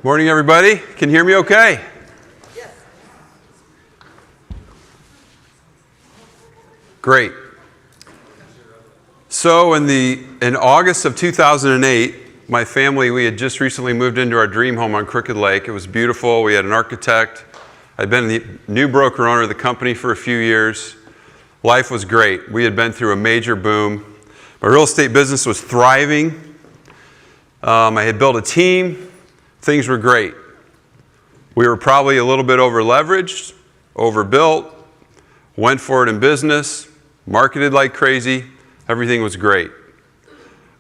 Morning, everybody. Can you hear me okay? Yes. Great. So in August of 2008, my family, we had just recently moved into our dream home on Crooked Lake. It was beautiful. We had an architect. I'd been the new broker owner of the company for a few years. Life was great. We had been through a major boom. My real estate business was thriving. I had built a team. Things were great. We were probably a little bit over leveraged, overbuilt, went for it in business, marketed like crazy. Everything was great.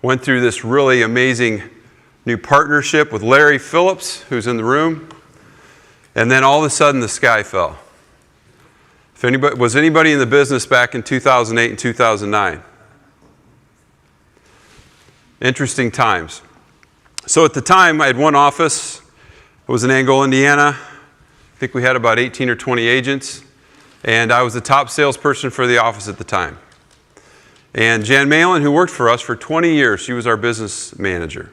Went through this really amazing new partnership with Larry Phillips, who's in the room. And then all of a sudden the sky fell. Was anybody in the business back in 2008 and 2009? Interesting times. So at the time, I had one office. It was in Angola, Indiana. I think we had about 18 or 20 agents. And I was the top salesperson for the office at the time. And Jan Malin, who worked for us for 20 years, she was our business manager.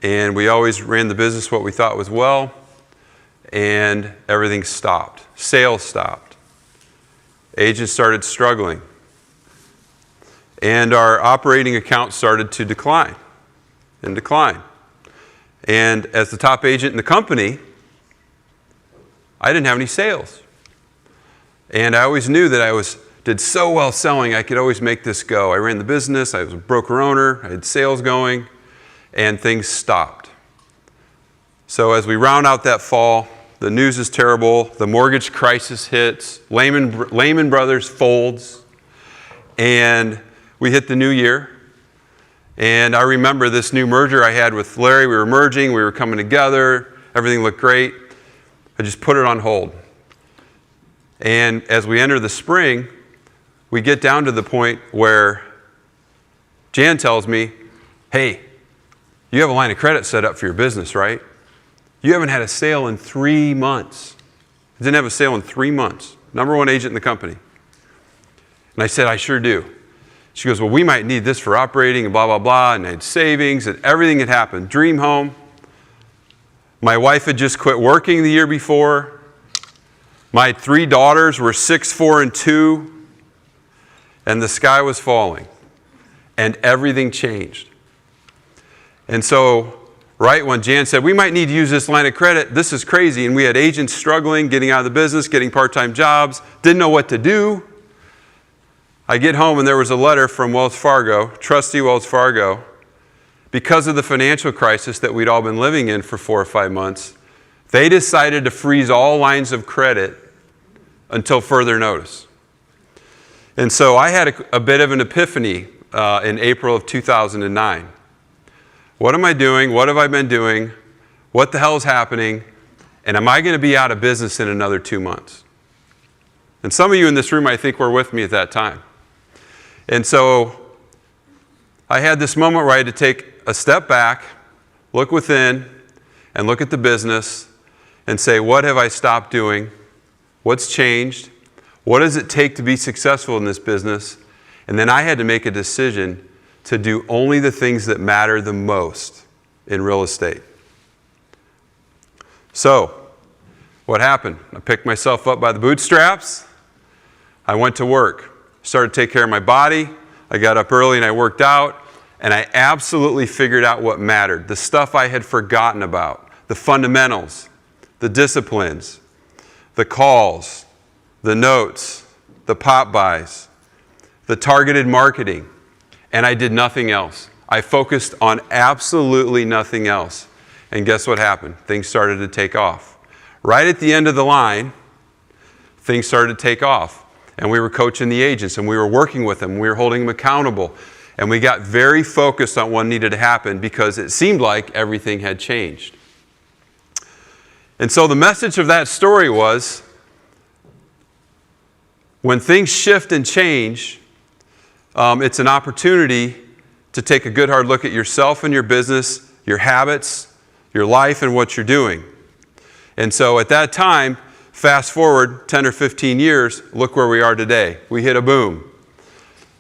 And we always ran the business what we thought was well. And everything stopped. Sales stopped. Agents started struggling. And our operating account started to decline and decline. And as the top agent in the company, I didn't have any sales. And I always knew that I did so well selling, I could always make this go. I ran the business, I was a broker owner, I had sales going, and things stopped. So as we round out that fall, the news is terrible, the mortgage crisis hits, Lehman Brothers folds, and we hit the new year. And I remember this new merger I had with Larry. We were merging, we were coming together, everything looked great. I just put it on hold. And as we enter the spring, we get down to the point where Jan tells me, hey, you have a line of credit set up for your business, right? You haven't had a sale in 3 months. I didn't have a sale in 3 months. Number one agent in the company. And I said, I sure do. She goes, well, we might need this for operating and blah, blah, blah. And I had savings and everything had happened. Dream home. My wife had just quit working the year before. My 3 daughters were 6, 4, and 2. And the sky was falling. And everything changed. And so, right when Jan said, we might need to use this line of credit, this is crazy. And we had agents struggling, getting out of the business, getting part-time jobs, didn't know what to do. I get home and there was a letter from Wells Fargo, trustee Wells Fargo, because of the financial crisis that we'd all been living in for 4 or 5 months. They decided to freeze all lines of credit until further notice. And so I had a bit of an epiphany in April of 2009. What am I doing? What have I been doing? What the hell is happening? And am I going to be out of business in another 2 months? And some of you in this room, I think, were with me at that time. And so I had this moment where I had to take a step back, look within, and look at the business and say, what have I stopped doing? What's changed? What does it take to be successful in this business? And then I had to make a decision to do only the things that matter the most in real estate. So, what happened? I picked myself up by the bootstraps. I went to work. Started to take care of my body. I got up early and I worked out. And I absolutely figured out what mattered. The stuff I had forgotten about. The fundamentals. The disciplines. The calls. The notes. The pop buys. The targeted marketing. And I did nothing else. I focused on absolutely nothing else. And guess what happened? Things started to take off. Right at the end of the line, things started to take off. And we were coaching the agents, and we were working with them. We were holding them accountable. And we got very focused on what needed to happen because it seemed like everything had changed. And so the message of that story was, when things shift and change, it's an opportunity to take a good hard look at yourself and your business, your habits, your life, and what you're doing. And so at that time, fast forward 10 or 15 years, look where we are today. We hit a boom.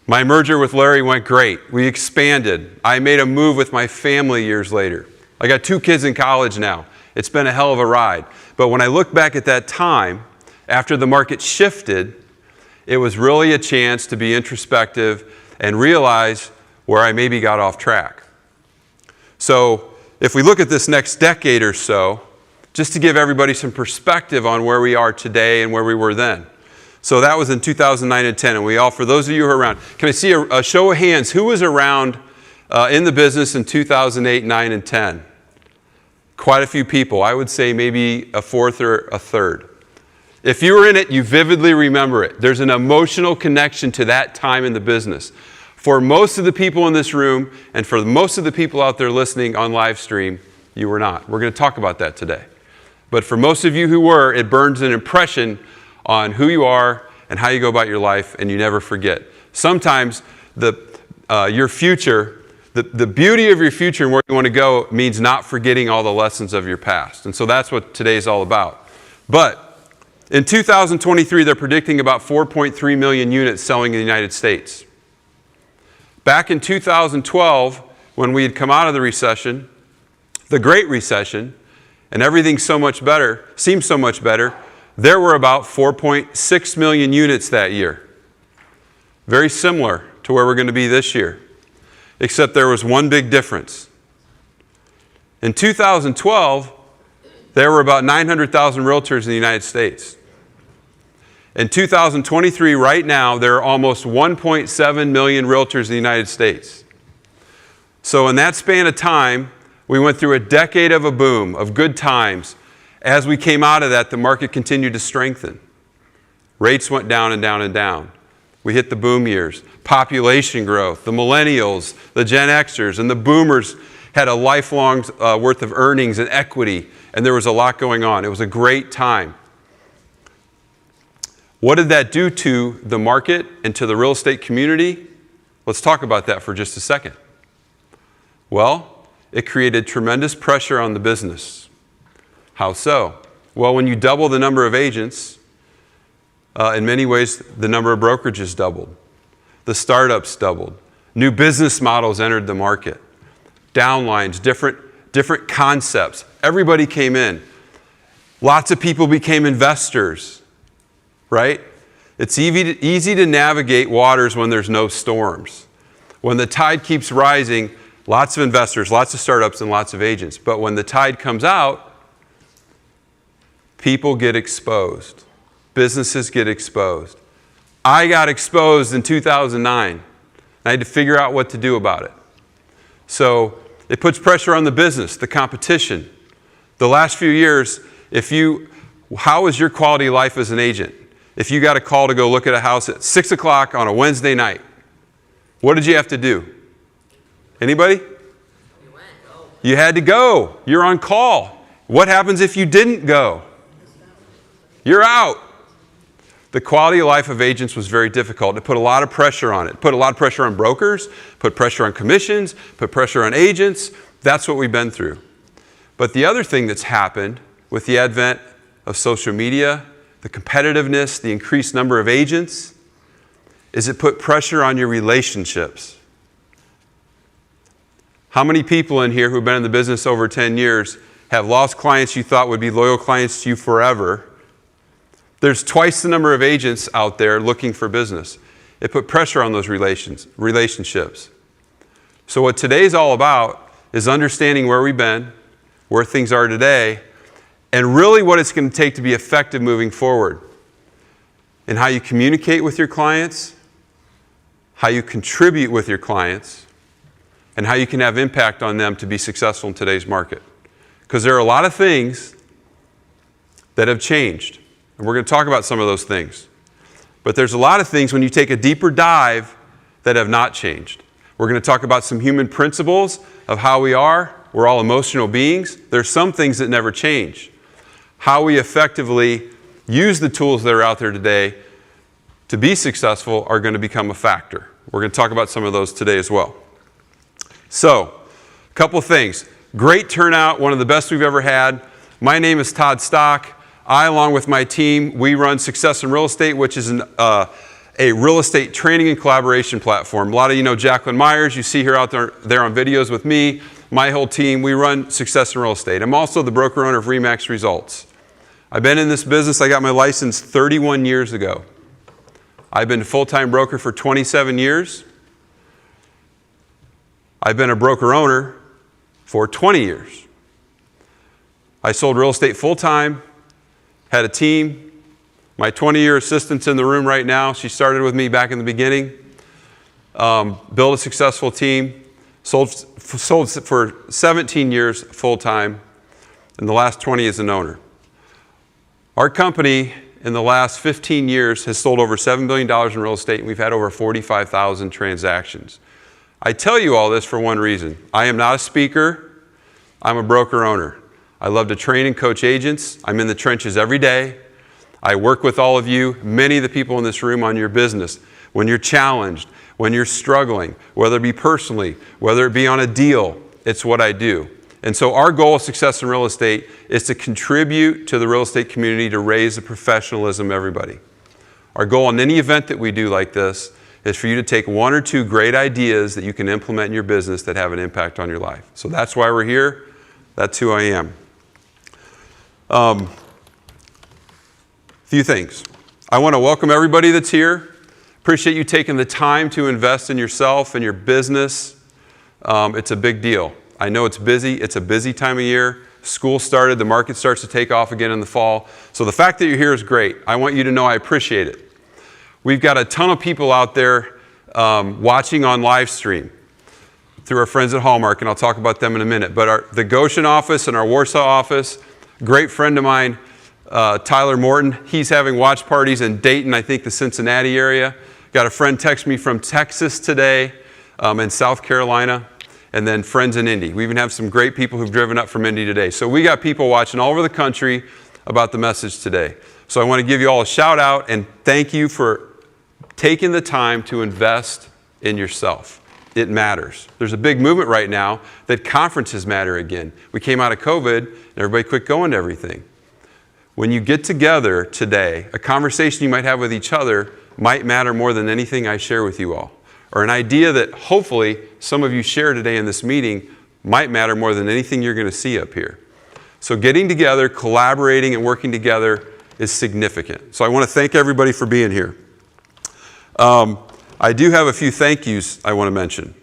My merger with Larry went great. We expanded. I made a move with my family years later. I got 2 kids in college now. It's been a hell of a ride. But when I look back at that time, after the market shifted, it was really a chance to be introspective and realize where I maybe got off track. So if we look at this next decade or so, just to give everybody some perspective on where we are today and where we were then. So that was in 2009 and 10, and we all, for those of you who are around, can I see a show of hands, who was around in the business in 2008, 9, and 10? Quite a few people. I would say maybe a fourth or a third. If you were in it, you vividly remember it. There's an emotional connection to that time in the business. For most of the people in this room, and for most of the people out there listening on live stream, you were not. We're going to talk about that today. But for most of you who were, it burns an impression on who you are and how you go about your life, and you never forget. Sometimes your future, the beauty of your future and where you want to go means not forgetting all the lessons of your past. And so that's what today's all about. But in 2023, they're predicting about 4.3 million units selling in the United States. Back in 2012, when we had come out of the recession, the Great Recession, and everything seemed so much better, there were about 4.6 million units that year. Very similar to where we're going to be this year, except there was one big difference. In 2012, there were about 900,000 realtors in the United States. In 2023, right now, there are almost 1.7 million realtors in the United States. So in that span of time, we went through a decade of a boom, of good times. As we came out of that, the market continued to strengthen. Rates went down and down and down. We hit the boom years. Population growth, the millennials, the Gen Xers, and the boomers had a lifelong worth of earnings and equity, and there was a lot going on. It was a great time. What did that do to the market and to the real estate community? Let's talk about that for just a second. Well, it created tremendous pressure on the business. How so? Well, when you double the number of agents, in many ways, the number of brokerages doubled. The startups doubled. New business models entered the market. Downlines, different concepts. Everybody came in. Lots of people became investors, right? It's easy to navigate waters when there's no storms. When the tide keeps rising, lots of investors, lots of startups, and lots of agents. But when the tide comes out, people get exposed. Businesses get exposed. I got exposed in 2009. I had to figure out what to do about it. So it puts pressure on the business, the competition. The last few years, how is your quality of life as an agent? If you got a call to go look at a house at 6 o'clock on a Wednesday night, what did you have to do? Anybody? You had to go. You're on call. What happens if you didn't go? You're out. The quality of life of agents was very difficult. It put a lot of pressure on it. It put a lot of pressure on brokers, put pressure on commissions, put pressure on agents. That's what we've been through. But the other thing that's happened with the advent of social media, the competitiveness, the increased number of agents, is it put pressure on your relationships. How many people in here who've been in the business over 10 years have lost clients you thought would be loyal clients to you forever? There's twice the number of agents out there looking for business. It put pressure on those relationships. So what today's all about is understanding where we've been, where things are today, and really what it's going to take to be effective moving forward. And how you communicate with your clients, how you contribute with your clients, and how you can have impact on them to be successful in today's market. Because there are a lot of things that have changed. And we're going to talk about some of those things. But there's a lot of things when you take a deeper dive that have not changed. We're going to talk about some human principles of how we are. We're all emotional beings. There's some things that never change. How we effectively use the tools that are out there today to be successful are going to become a factor. We're going to talk about some of those today as well. So, a couple things. Great turnout, one of the best we've ever had. My name is Todd Stock. I, along with my team, we run Success in Real Estate, which is an a real estate training and collaboration platform. A lot of you know Jacqueline Myers. You see her out there on videos with me. My whole team, we run Success in Real Estate. I'm also the broker owner of RE/MAX Results. I've been in this business. I got my license 31 years ago. I've been a full-time broker for 27 years. I've been a broker owner for 20 years. I sold real estate full-time, had a team. My 20-year assistant's in the room right now. She started with me back in the beginning. Built a successful team. Sold for 17 years full-time, and the last 20 as an owner. Our company in the last 15 years has sold over $7 billion in real estate, and we've had over 45,000 transactions. I tell you all this for one reason. I am not a speaker. I'm a broker owner. I love to train and coach agents. I'm in the trenches every day. I work with all of you, many of the people in this room, on your business. When you're challenged, when you're struggling, whether it be personally, whether it be on a deal, it's what I do. And so our goal of Success in Real Estate is to contribute to the real estate community to raise the professionalism of everybody. Our goal in any event that we do like this is for you to take one or two great ideas that you can implement in your business that have an impact on your life. So that's why we're here. That's who I am. Few things. I want to welcome everybody that's here. Appreciate you taking the time to invest in yourself and your business. It's a big deal. I know it's busy. It's a busy time of year. School started. The market starts to take off again in the fall. So the fact that you're here is great. I want you to know I appreciate it. We've got a ton of people out there watching on live stream through our friends at Hallmark, and I'll talk about them in a minute. But the Goshen office and our Warsaw office, great friend of mine, Tyler Morton, he's having watch parties in Dayton, I think the Cincinnati area. Got a friend text me from Texas today, and South Carolina, and then friends in Indy. We even have some great people who've driven up from Indy today. So we got people watching all over the country about the message today. So I want to give you all a shout out and thank you for taking the time to invest in yourself. It matters. There's a big movement right now that conferences matter again. We came out of COVID and everybody quit going to everything. When you get together today, a conversation you might have with each other might matter more than anything I share with you all. Or an idea that hopefully some of you share today in this meeting might matter more than anything you're going to see up here. So getting together, collaborating, and working together is significant. So I want to thank everybody for being here. I do have a few thank yous I want to mention.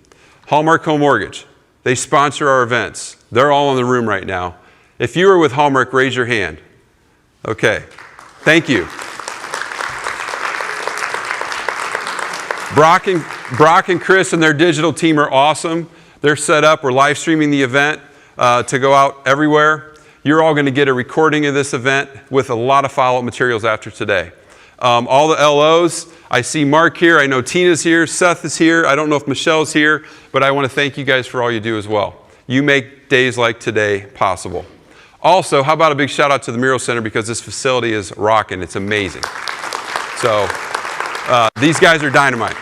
Hallmark Home Mortgage. They sponsor our events. They're all in the room right now. If you are with Hallmark, raise your hand. Okay. Thank you. Brock and Chris and their digital team are awesome. They're set up. We're live streaming the event to go out everywhere. You're all going to get a recording of this event with a lot of follow-up materials after today. All the LOs, I see Mark here. I know Tina's here. Seth is here. I don't know if Michelle's here, but I want to thank you guys for all you do as well. You make days like today possible. Also, how about a big shout out to the Mural Center because this facility is rocking. It's amazing. So these guys are dynamite.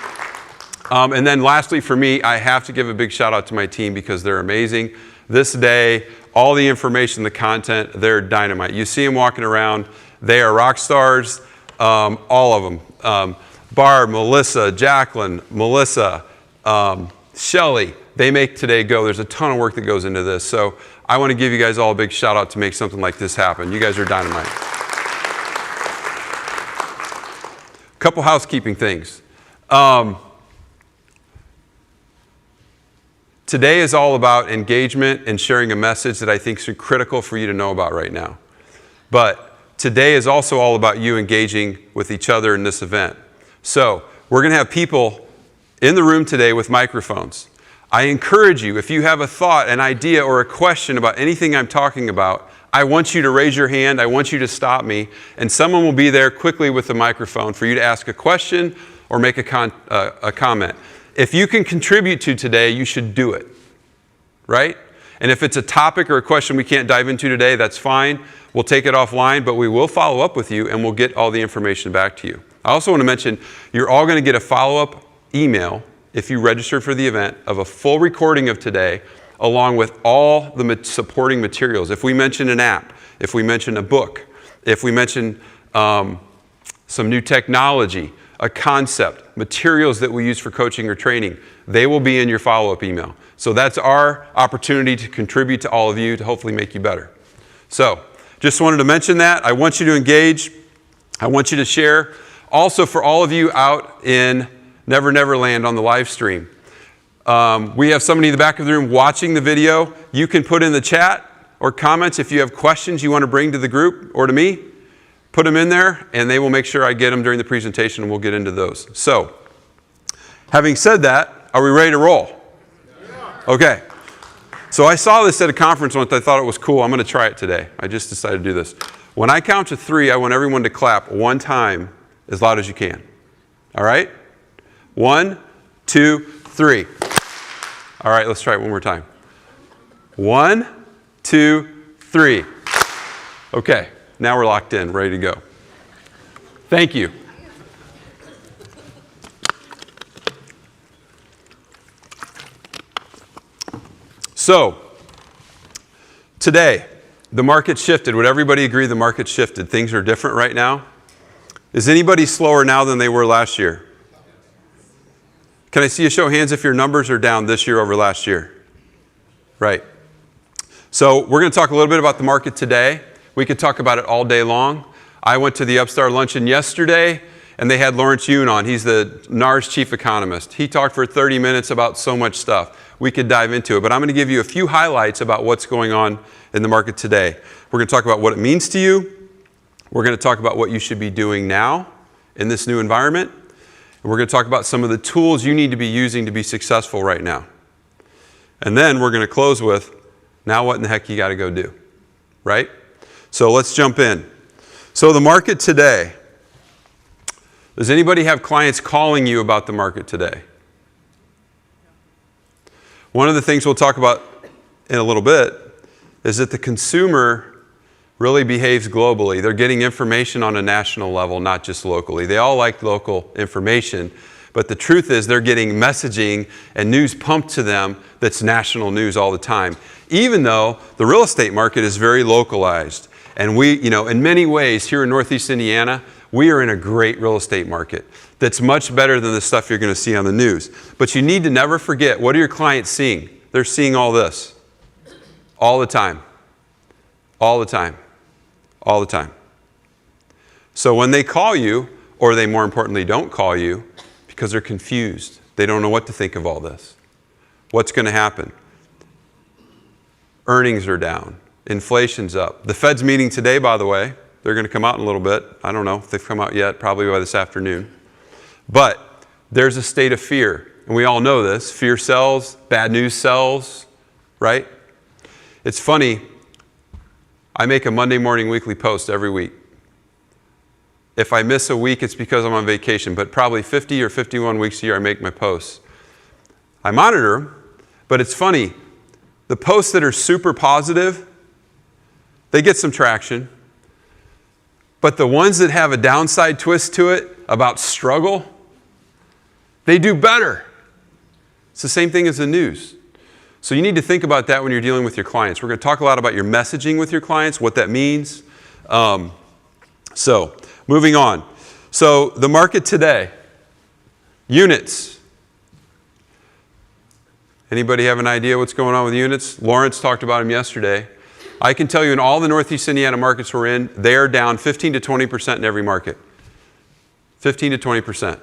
And then lastly for me, I have to give a big shout out to my team because they're amazing. This day, all the information, the content, they're dynamite. You see them walking around. They are rock stars, all of them. Barb, Melissa, Jacqueline, Melissa, Shelly, they make today go. There's a ton of work that goes into this. So I want to give you guys all a big shout out to make something like this happen. You guys are dynamite. Couple housekeeping things. Today is all about engagement and sharing a message that I think is critical for you to know about right now. But today is also all about you engaging with each other in this event. So we're going to have people in the room today with microphones. I encourage you, if you have a thought, an idea, or a question about anything I'm talking about, I want you to raise your hand. I want you to stop me. And someone will be there quickly with the microphone for you to ask a question or make a comment. If you can contribute to today, you should do it, right? And if it's a topic or a question we can't dive into today, that's fine. We'll take it offline, but we will follow up with you and we'll get all the information back to you. I also want to mention, you're all going to get a follow-up email if you registered for the event of a full recording of today along with all the supporting materials. If we mention an app, if we mention a book, if we mention some new technology, a concept, materials that we use for coaching or training, they will be in your follow-up email. So that's our opportunity to contribute to all of you to hopefully make you better. So just wanted to mention that. I want you to engage. I want you to share. Also, for all of you out in Never Never Land on the live stream, we have somebody in the back of the room watching the video. You can put in the chat or comments if you have questions you want to bring to the group or to me. Put them in there, and they will make sure I get them during the presentation, and we'll get into those. So, having said that, are we ready to roll? Okay. So I saw this at a conference once. I thought it was cool. I'm going to try it today. I just decided to do this. When I count to 3, I want everyone to clap one time as loud as you can. All right? 1, 2, 3. All right, let's try it one more time. 1, 2, 3. Okay. Now we're locked in, ready to go. Thank you. So, today, the market shifted. Would everybody agree the market shifted? Things are different right now? Is anybody slower now than they were last year? Can I see a show of hands if your numbers are down this year over last year? Right. So, we're going to talk a little bit about the market today. We could talk about it all day long. I went to the Upstart Luncheon yesterday, and they had Lawrence Yun on. He's the NAR's chief economist. He talked for 30 minutes about so much stuff. We could dive into it, but I'm going to give you a few highlights about what's going on in the market today. We're going to talk about what it means to you. We're going to talk about what you should be doing now in this new environment. And we're going to talk about some of the tools you need to be using to be successful right now. And then we're going to close with, now what in the heck you got to go do, right? So let's jump in. So the market today. Does anybody have clients calling you about the market today? One of the things we'll talk about in a little bit is that the consumer really behaves globally. They're getting information on a national level, not just locally. They all like local information, but the truth is they're getting messaging and news pumped to them that's national news all the time, even though the real estate market is very localized. And we, in many ways, here in Northeast Indiana, we are in a great real estate market that's much better than the stuff you're going to see on the news. But you need to never forget, what are your clients seeing? They're seeing all this. All the time. All the time. All the time. So when they call you, or they more importantly don't call you, because they're confused. They don't know what to think of all this. What's going to happen? Earnings are down. Inflation's up. The Fed's meeting today, by the way. They're going to come out in a little bit. I don't know if they've come out yet, probably by this afternoon. But there's a state of fear. And we all know this. Fear sells, bad news sells, right? It's funny. I make a Monday morning weekly post every week. If I miss a week, it's because I'm on vacation. But probably 50 or 51 weeks a year, I make my posts. I monitor them, but it's funny. The posts that are super positive, they get some traction. But the ones that have a downside twist to it about struggle, they do better. It's the same thing as the news. So you need to think about that when you're dealing with your clients. We're going to talk a lot about your messaging with your clients, what that means. So moving on. So the market today, units. Anybody have an idea what's going on with units? Lawrence talked about them yesterday. I can tell you in all the Northeast Indiana markets we're in, they are down 15 to 20% in every market. 15 to 20%.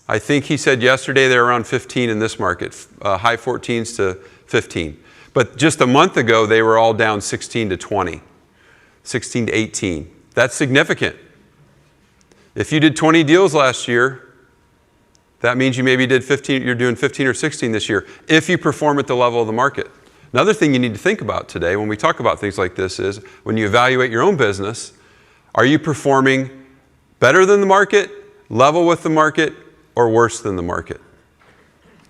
I think he said yesterday they're around 15 in this market, high 14s to 15. But just a month ago, they were all down 16 to 20, 16 to 18. That's significant. If you did 20 deals last year, that means you maybe did 15, you're doing 15 or 16 this year, if you perform at the level of the market. Another thing you need to think about today when we talk about things like this is when you evaluate your own business, are you performing better than the market, level with the market, or worse than the market?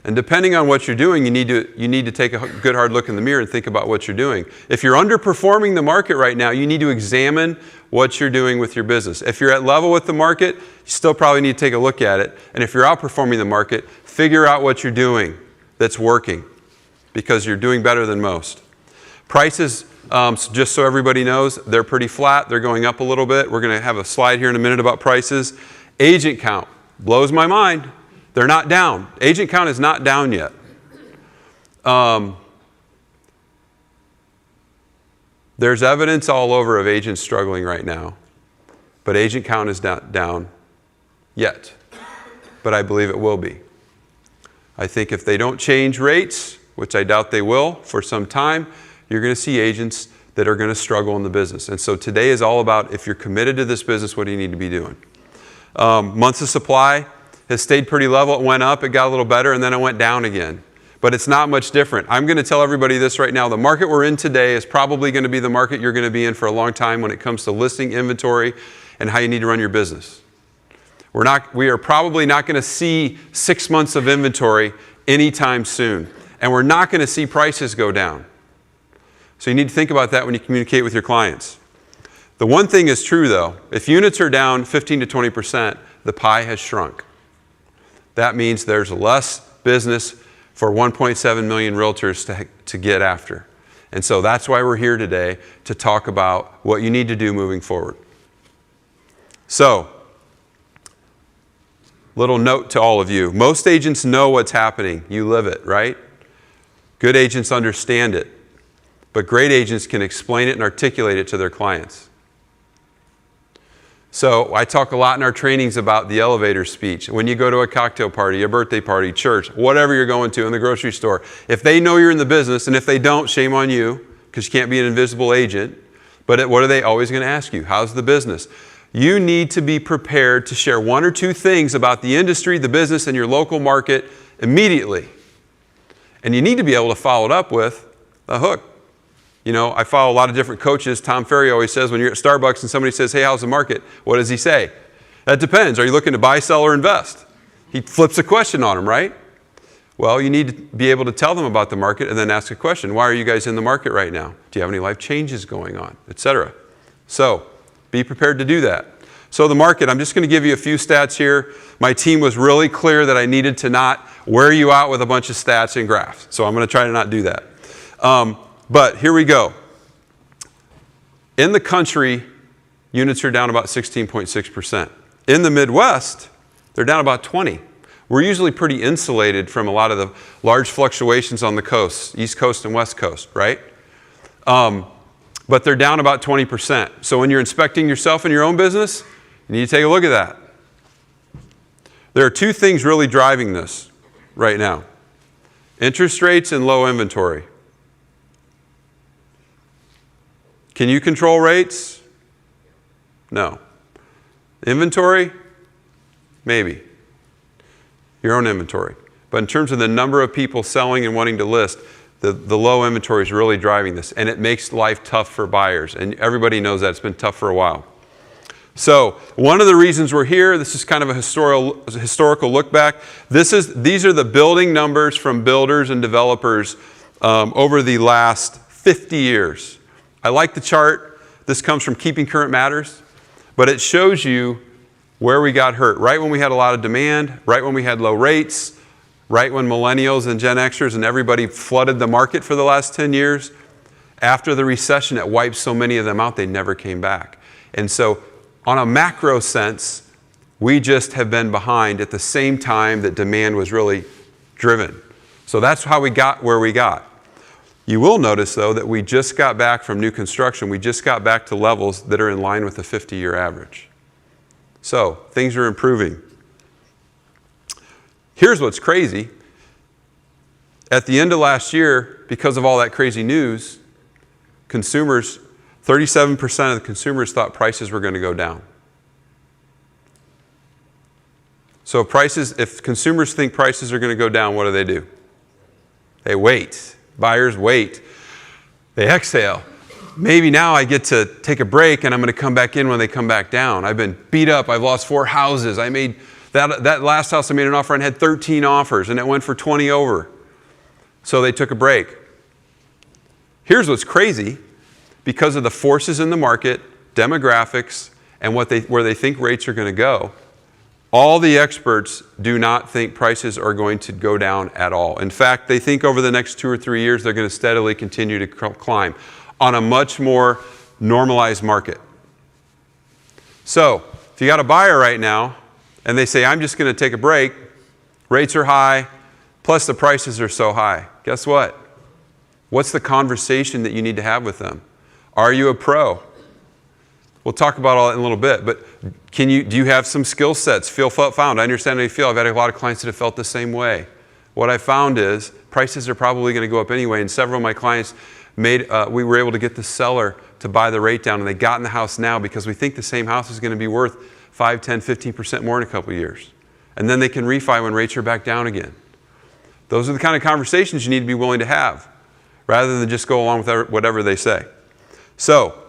And depending on what you're doing, you need to take a good hard look in the mirror and think about what you're doing. If you're underperforming the market right now, you need to examine what you're doing with your business. If you're at level with the market, you still probably need to take a look at it. And if you're outperforming the market, figure out what you're doing that's working, because you're doing better than most. Prices, just so everybody knows, they're pretty flat. They're going up a little bit. We're going to have a slide here in a minute about prices. Agent count blows my mind. They're not down. Agent count is not down yet. There's evidence all over of agents struggling right now, but agent count is not down yet. But I believe it will be. I think if they don't change rates, which I doubt they will for some time, you're going to see agents that are going to struggle in the business. And so today is all about, if you're committed to this business, what do you need to be doing? Months of supply has stayed pretty level. It went up, it got a little better, and then it went down again. But it's not much different. I'm going to tell everybody this right now. The market we're in today is probably going to be the market you're going to be in for a long time when it comes to listing inventory and how you need to run your business. We are probably not going to see 6 months of inventory anytime soon. And we're not going to see prices go down. So you need to think about that when you communicate with your clients. The one thing is true though, if units are down 15 to 20%, the pie has shrunk. That means there's less business for 1.7 million realtors to get after. And so that's why we're here today, to talk about what you need to do moving forward. So, little note to all of you. Most agents know what's happening. You live it, right? Good agents understand it. But great agents can explain it and articulate it to their clients. So I talk a lot in our trainings about the elevator speech. When you go to a cocktail party, a birthday party, church, whatever you're going to in the grocery store, if they know you're in the business, and if they don't, shame on you, because you can't be an invisible agent. But what are they always going to ask you? How's the business? You need to be prepared to share one or two things about the industry, the business, and your local market immediately. And you need to be able to follow it up with a hook. You know, I follow a lot of different coaches. Tom Ferry always says when you're at Starbucks and somebody says, hey, how's the market? What does he say? That depends. Are you looking to buy, sell, or invest? He flips a question on them, right? Well, you need to be able to tell them about the market and then ask a question. Why are you guys in the market right now? Do you have any life changes going on, etc.? So be prepared to do that. So the market, I'm just going to give you a few stats here. My team was really clear that I needed to not wear you out with a bunch of stats and graphs. So I'm going to try to not do that. But here we go. In the country, units are down about 16.6%. In the Midwest, they're down about 20%. We're usually pretty insulated from a lot of the large fluctuations on the coast, East Coast and West Coast, right? But they're down about 20%. So when you're inspecting yourself in your own business, you need to take a look at that. There are two things really driving this right now. Interest rates and low inventory. Can you control rates? No. Inventory? Maybe. Your own inventory. But in terms of the number of people selling and wanting to list, the low inventory is really driving this. And it makes life tough for buyers. And everybody knows that. It's been tough for a while. So one of the reasons we're here, this is kind of a historical look back. These are the building numbers from builders and developers over the last 50 years. I like the chart. This comes from Keeping Current Matters, but it shows you where we got hurt. Right when we had a lot of demand, right when we had low rates, right when millennials and Gen Xers and everybody flooded the market for the last 10 years. After the recession, it wiped so many of them out, they never came back. And so on a macro sense, we just have been behind at the same time that demand was really driven. So that's how we got where we got. You will notice, though, that we just got back from new construction. We just got back to levels that are in line with the 50-year average. So things are improving. Here's what's crazy. At the end of last year, because of all that crazy news, 37% of the consumers thought prices were going to go down. So if consumers think prices are going to go down, what do? They wait. Buyers wait. They exhale. Maybe now I get to take a break and I'm going to come back in when they come back down. I've been beat up. I've lost 4 houses. I made that last house I made an offer on had 13 offers and it went for 20 over. So they took a break. Here's what's crazy. Because of the forces in the market, demographics, and where they think rates are going to go, all the experts do not think prices are going to go down at all. In fact, they think over the next 2 or 3 years, they're going to steadily continue to climb on a much more normalized market. So if you got a buyer right now, and they say, I'm just going to take a break, rates are high, plus the prices are so high. Guess what? What's the conversation that you need to have with them? Are you a pro? We'll talk about all that in a little bit, but do you have some skill sets? Feel found. I understand how you feel. I've had a lot of clients that have felt the same way. What I found is prices are probably going to go up anyway, and several of my clients we were able to get the seller to buy the rate down, and they got in the house now because we think the same house is going to be worth 5, 10, 15% more in a couple of years. And then they can refi when rates are back down again. Those are the kind of conversations you need to be willing to have, rather than just go along with whatever they say. So,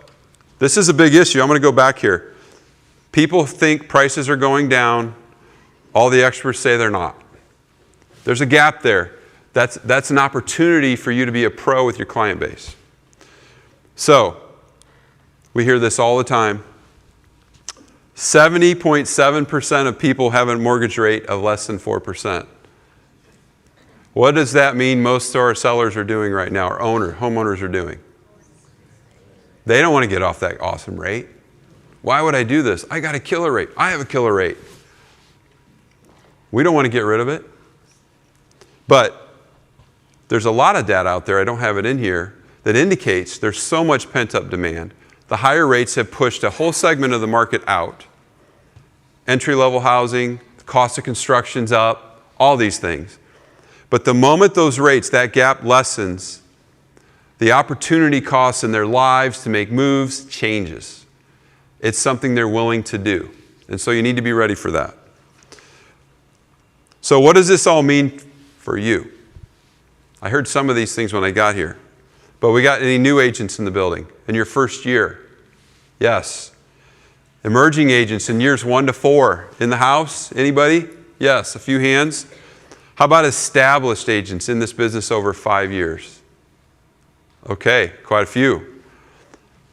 this is a big issue. I'm going to go back here. People think prices are going down. All the experts say they're not. There's a gap there. That's an opportunity for you to be a pro with your client base. So, we hear this all the time. 70.7% of people have a mortgage rate of less than 4%. What does that mean most of our sellers are doing right now, or homeowners are doing? They don't want to get off that awesome rate. Why would I do this? I got a killer rate. I have a killer rate. We don't want to get rid of it. But there's a lot of data out there, I don't have it in here, that indicates there's so much pent-up demand. The higher rates have pushed a whole segment of the market out. Entry-level housing, the cost of construction's up, all these things. But the moment those rates, that gap lessens, the opportunity costs in their lives to make moves changes. It's something they're willing to do. And so you need to be ready for that. So what does this all mean for you? I heard some of these things when I got here. But we got any new agents in the building in your first year? Yes. Emerging agents in years 1 to 4 in the house? Anybody? Yes, a few hands. How about established agents in this business over 5 years? Okay, quite a few.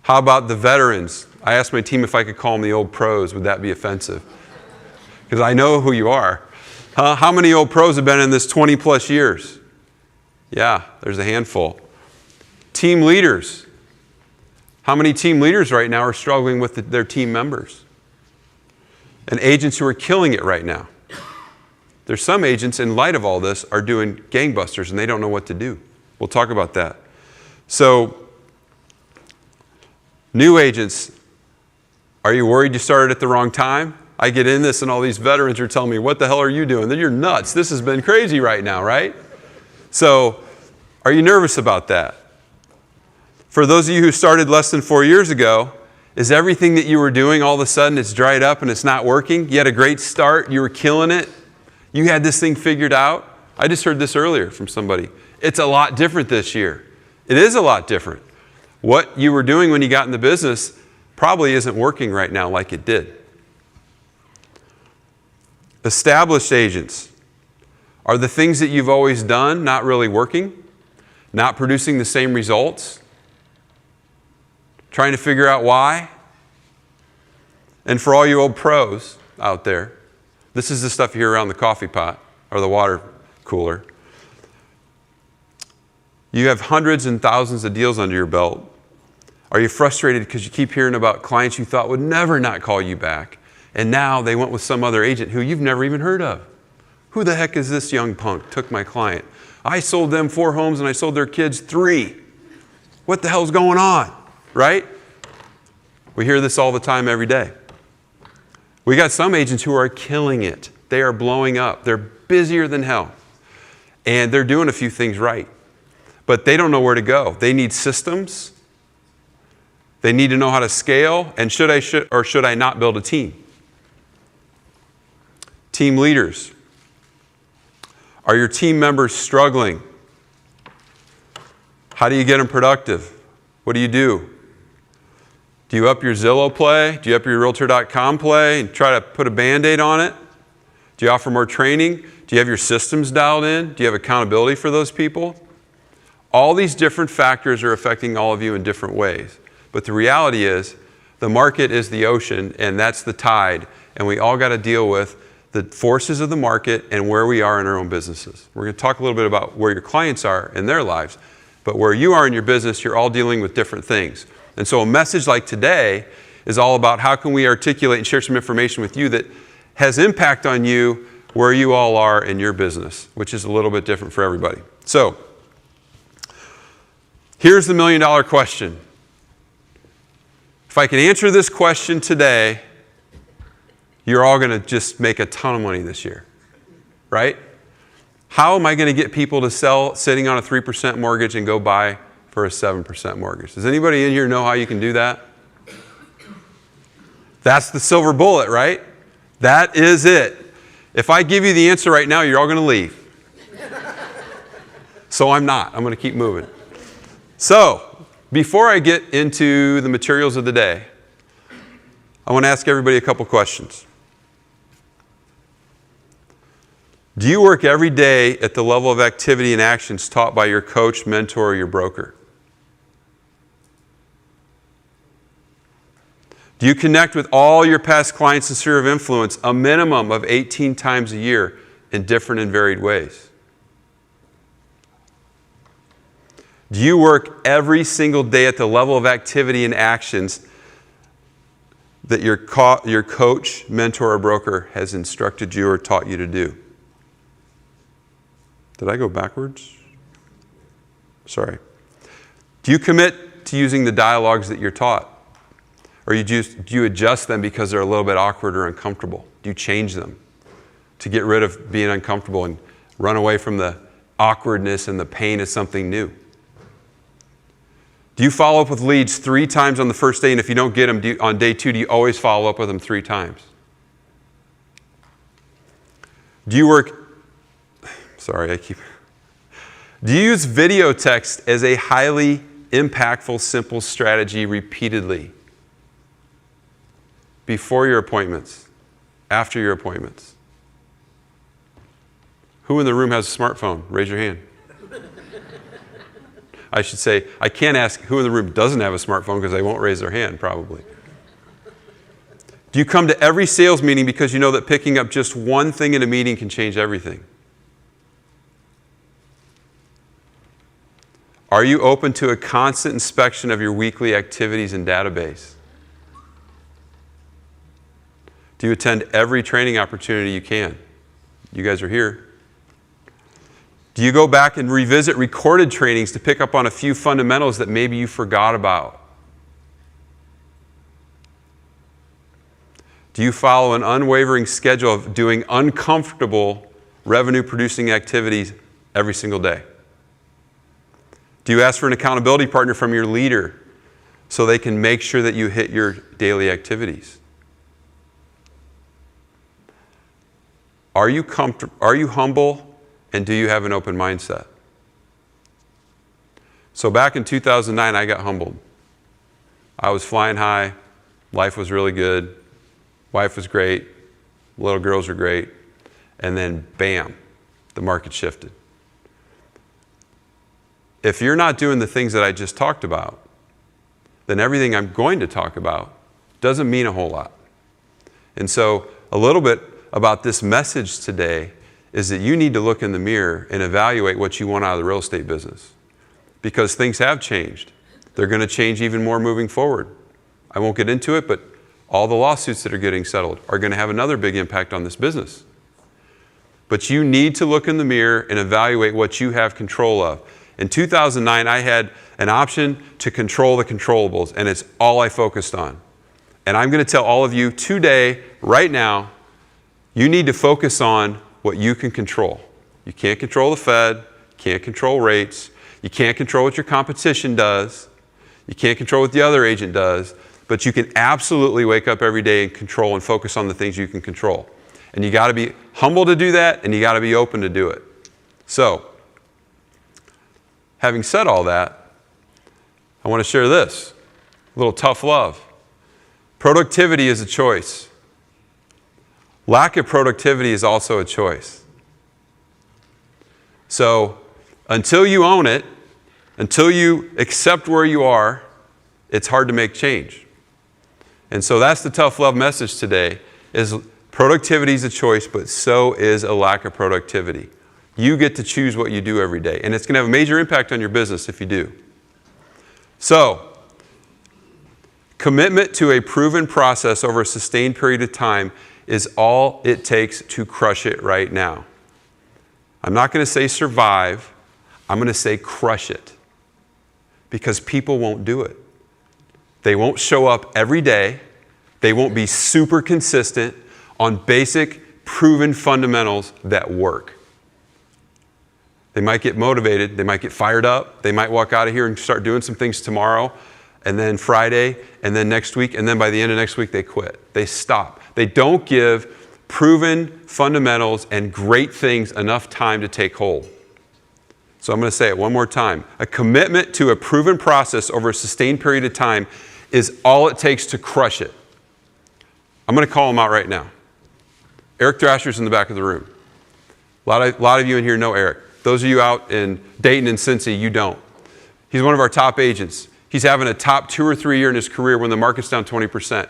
How about the veterans? I asked my team if I could call them the old pros. Would that be offensive? Because I know who you are. How many old pros have been in this 20 plus years? Yeah, there's a handful. Team leaders. How many team leaders right now are struggling with their team members? And agents who are killing it right now. There's some agents, in light of all this, are doing gangbusters and they don't know what to do. We'll talk about that. So, new agents, are you worried you started at the wrong time? I get in this and all these veterans are telling me, what the hell are you doing? You're nuts. This has been crazy right now, right? So, are you nervous about that? For those of you who started less than 4 years ago, is everything that you were doing all of a sudden it's dried up and it's not working? You had a great start, you were killing it, you had this thing figured out. I just heard this earlier from somebody. It's a lot different this year. It is a lot different. What you were doing when you got in the business probably isn't working right now like it did. Established agents. Are the things that you've always done not really working? Not producing the same results? Trying to figure out why? And for all you old pros out there, this is the stuff you hear around the coffee pot or the water cooler. You have hundreds and thousands of deals under your belt. Are you frustrated because you keep hearing about clients you thought would never not call you back, and now they went with some other agent who you've never even heard of? Who the heck is this young punk? Took my client. I sold them 4 homes and I sold their kids 3. What the hell's going on? Right? We hear this all the time, every day. We got some agents who are killing it. They are blowing up. They're busier than hell. And they're doing a few things right. But they don't know where to go. They need systems. They need to know how to scale. And should I not build a team? Team leaders. Are your team members struggling? How do you get them productive? What do you do? Do you up your Zillow play? Do you up your Realtor.com play and try to put a Band-Aid on it? Do you offer more training? Do you have your systems dialed in? Do you have accountability for those people? All these different factors are affecting all of you in different ways. But the reality is, the market is the ocean, and that's the tide, and we all got to deal with the forces of the market and where we are in our own businesses. We're going to talk a little bit about where your clients are in their lives, but where you are in your business, you're all dealing with different things. And so a message like today is all about how can we articulate and share some information with you that has impact on you where you all are in your business, which is a little bit different for everybody. So, here's the $1 million question. If I can answer this question today, you're all going to just make a ton of money this year, right? How am I going to get people to sell sitting on a 3% mortgage and go buy for a 7% mortgage? Does anybody in here know how you can do that? That's the silver bullet, right? That is it. If I give you the answer right now, you're all going to leave. So I'm not. I'm going to keep moving. So, before I get into the materials of the day, I want to ask everybody a couple questions. Do you work every day at the level of activity and actions taught by your coach, mentor, or your broker? Do you connect with all your past clients and sphere of influence a minimum of 18 times a year in different and varied ways? Do you work every single day at the level of activity and actions that your coach, mentor, or broker has instructed you or taught you to do? Did I go backwards? Sorry. Do you commit to using the dialogues that you're taught? Or do you adjust them because they're a little bit awkward or uncomfortable? Do you change them to get rid of being uncomfortable and run away from the awkwardness and the pain of something new? Do you follow up with leads 3 times on the first day, and if you don't get them on day 2, do you always follow up with them 3 times? Do you use video text as a highly impactful, simple strategy repeatedly? Before your appointments, after your appointments? Who in the room has a smartphone? Raise your hand. I should say, I can't ask who in the room doesn't have a smartphone because they won't raise their hand, probably. Do you come to every sales meeting because you know that picking up just one thing in a meeting can change everything? Are you open to a constant inspection of your weekly activities and database? Do you attend every training opportunity you can? You guys are here. Do you go back and revisit recorded trainings to pick up on a few fundamentals that maybe you forgot about? Do you follow an unwavering schedule of doing uncomfortable revenue-producing activities every single day? Do you ask for an accountability partner from your leader so they can make sure that you hit your daily activities? Are you humble, and do you have an open mindset? So back in 2009, I got humbled. I was flying high. Life was really good. Wife was great. Little girls were great. And then, bam, the market shifted. If you're not doing the things that I just talked about, then everything I'm going to talk about doesn't mean a whole lot. And so a little bit about this message today is that you need to look in the mirror and evaluate what you want out of the real estate business. Because things have changed. They're going to change even more moving forward. I won't get into it, but all the lawsuits that are getting settled are going to have another big impact on this business. But you need to look in the mirror and evaluate what you have control of. In 2009, I had an option to control the controllables, and it's all I focused on. And I'm going to tell all of you today, right now, you need to focus on what you can control. You can't control the Fed, can't control rates, you can't control what your competition does, you can't control what the other agent does, but you can absolutely wake up every day and control and focus on the things you can control. And you got to be humble to do that, and you got to be open to do it. So, having said all that, I want to share this, a little tough love. Productivity is a choice. Lack of productivity is also a choice. So, until you own it, until you accept where you are, it's hard to make change. And so that's the tough love message today, is productivity is a choice, but so is a lack of productivity. You get to choose what you do every day, and it's going to have a major impact on your business if you do. So, commitment to a proven process over a sustained period of time is all it takes to crush it right now. I'm not going to say survive. I'm going to say crush it. Because people won't do it. They won't show up every day. They won't be super consistent on basic, proven fundamentals that work. They might get motivated. They might get fired up. They might walk out of here and start doing some things tomorrow, and then Friday, and then next week, and then by the end of next week, they quit. They stop. They don't give proven fundamentals and great things enough time to take hold. So I'm going to say it one more time. A commitment to a proven process over a sustained period of time is all it takes to crush it. I'm going to call them out right now. Eric Thrasher's in the back of the room. A lot of you in here know Eric. Those of you out in Dayton and Cincy, you don't. He's one of our top agents. He's having a top 2 or 3 year in his career when the market's down 20%.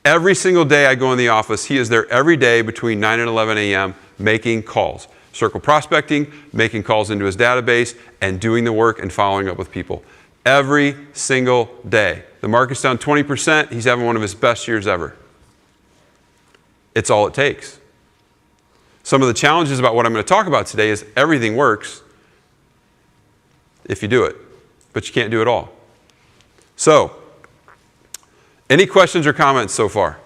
Every single day I go in the office, he is there every day between 9 and 11 a.m. making calls. Circle prospecting, making calls into his database, and doing the work and following up with people. Every single day. The market's down 20%. He's having one of his best years ever. It's all it takes. Some of the challenges about what I'm going to talk about today is everything works if you do it, but you can't do it all. So, any questions or comments so far?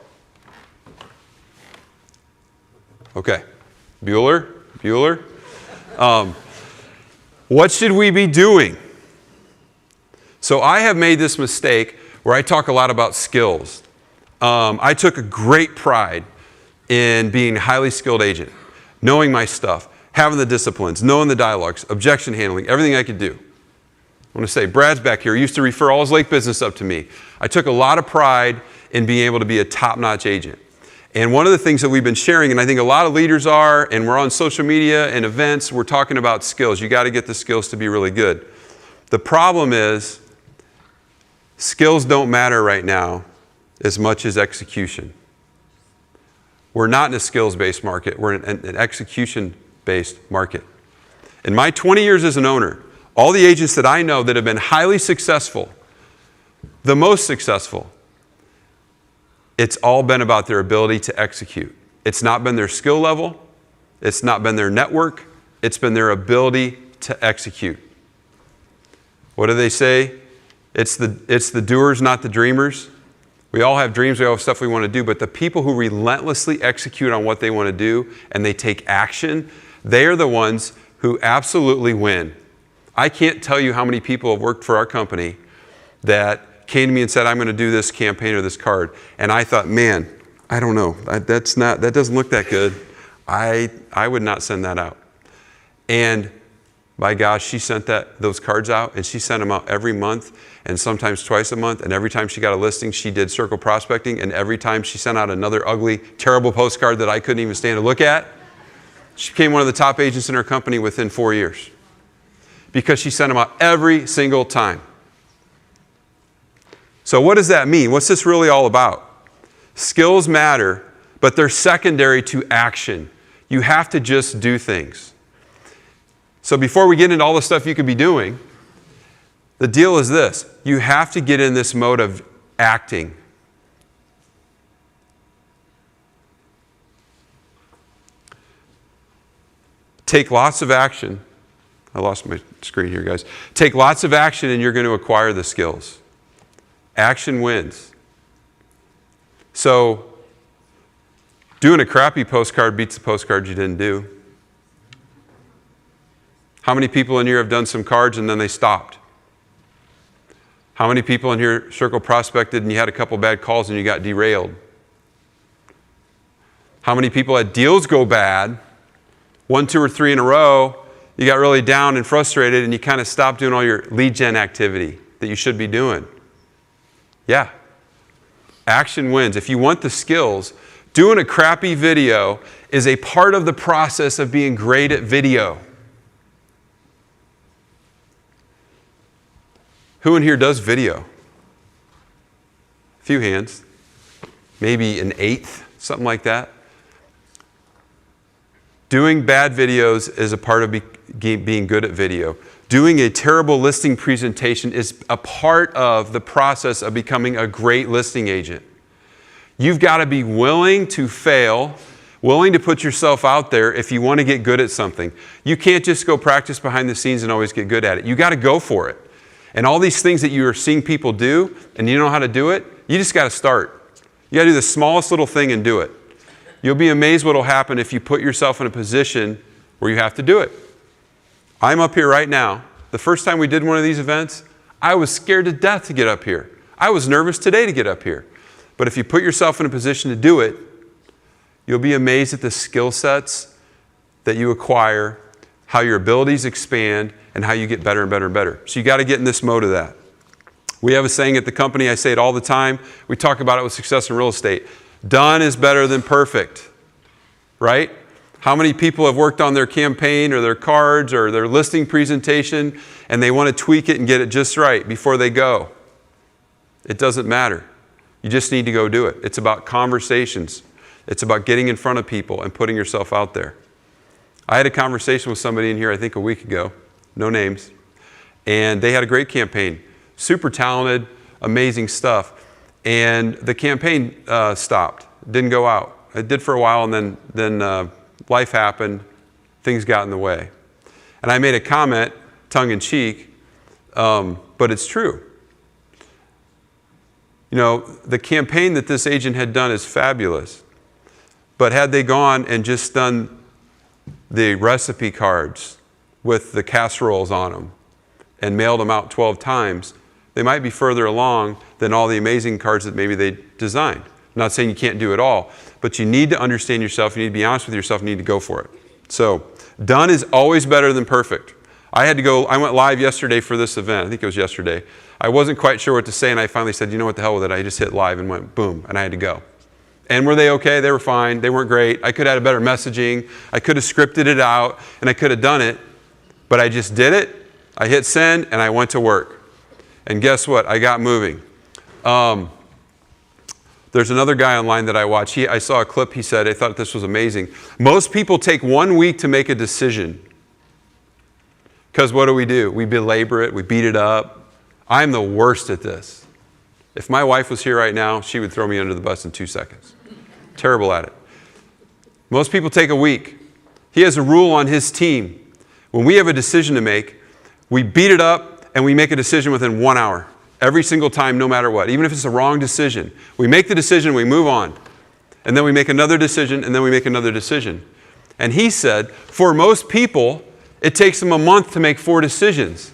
Okay. Bueller? What should we be doing? So I have made this mistake where I talk a lot about skills. I took a great pride in being a highly skilled agent, knowing my stuff, having the disciplines, knowing the dialogues, objection handling, everything I could do. I want to say, Brad's back here, used to refer all his lake business up to me. I took a lot of pride in being able to be a top-notch agent. And one of the things that we've been sharing, and I think a lot of leaders are, and we're on social media and events, we're talking about skills. You got to get the skills to be really good. The problem is, skills don't matter right now as much as execution. We're not in a skills-based market. We're in an execution-based market. In my 20 years as an owner, all the agents that I know that have been highly successful, the most successful, it's all been about their ability to execute. It's not been their skill level. It's not been their network. It's been their ability to execute. What do they say? It's the doers, not the dreamers. We all have dreams. We all have stuff we want to do. But the people who relentlessly execute on what they want to do and they take action, they are the ones who absolutely win. I can't tell you how many people have worked for our company that came to me and said, I'm going to do this campaign or this card. And I thought, man, I don't know. That doesn't look that good. I would not send that out. And by gosh, she sent those cards out, and she sent them out every month and sometimes twice a month. And every time she got a listing, she did circle prospecting. And every time she sent out another ugly, terrible postcard that I couldn't even stand to look at, she became one of the top agents in her company within 4 years because she sent them out every single time. So what does that mean? What's this really all about? Skills matter, but they're secondary to action. You have to just do things. So before we get into all the stuff you could be doing, the deal is this. You have to get in this mode of acting. Take lots of action. I lost my screen here, guys. Take lots of action and you're going to acquire the skills. Action wins. So, doing a crappy postcard beats the postcard you didn't do. How many people in here have done some cards and then they stopped? How many people in here circle prospected and you had a couple bad calls and you got derailed? How many people had deals go bad, 1, 2, or 3 in a row, you got really down and frustrated and you kind of stopped doing all your lead gen activity that you should be doing? Yeah. Action wins. If you want the skills, doing a crappy video is a part of the process of being great at video. Who in here does video? A few hands. Maybe an eighth, something like that. Doing bad videos is a part of being good at video. Doing a terrible listing presentation is a part of the process of becoming a great listing agent. You've got to be willing to fail, willing to put yourself out there if you want to get good at something. You can't just go practice behind the scenes and always get good at it. You got to go for it. And all these things that you are seeing people do and you don't know how to do it, you just got to start. You got to do the smallest little thing and do it. You'll be amazed what will happen if you put yourself in a position where you have to do it. I'm up here right now. The first time we did one of these events, I was scared to death to get up here. I was nervous today to get up here. But if you put yourself in a position to do it, you'll be amazed at the skill sets that you acquire, how your abilities expand, and how you get better and better and better. So you got to get in this mode of that. We have a saying at the company, I say it all the time. We talk about it with success in real estate. Done is better than perfect, right? How many people have worked on their campaign or their cards or their listing presentation and they want to tweak it and get it just right before they go? It doesn't matter. You just need to go do it. It's about conversations. It's about getting in front of people and putting yourself out there. I had a conversation with somebody in here, I think a week ago, no names, and they had a great campaign. Super talented, amazing stuff. And the campaign stopped, didn't go out. It did for a while, and then life happened, things got in the way. And I made a comment, tongue-in-cheek, but it's true. You know, the campaign that this agent had done is fabulous. But had they gone and just done the recipe cards with the casseroles on them and mailed them out 12 times, they might be further along than all the amazing cards that maybe they designed. I'm not saying you can't do it all, but you need to understand yourself, you need to be honest with yourself, you need to go for it. So, done is always better than perfect. I went live yesterday for this event, I think it was yesterday. I wasn't quite sure what to say, and I finally said, you know what, the hell with it. I just hit live and went boom, and I had to go. And were they okay? They were fine. They weren't great. I could have had a better messaging. I could have scripted it out, and I could have done it, but I just did it. I hit send, and I went to work. And guess what? I got moving. There's another guy online that I watch. I saw a clip, he said, I thought this was amazing. Most people take 1 week to make a decision. Because what do? We belabor it, we beat it up. I'm the worst at this. If my wife was here right now, she would throw me under the bus in 2 seconds. Terrible at it. Most people take a week. He has a rule on his team. When we have a decision to make, we beat it up and we make a decision within 1 hour. Every single time, no matter what. Even if it's a wrong decision. We make the decision, we move on. And then we make another decision, and then we make another decision. And he said, for most people, it takes them a month to make 4 decisions.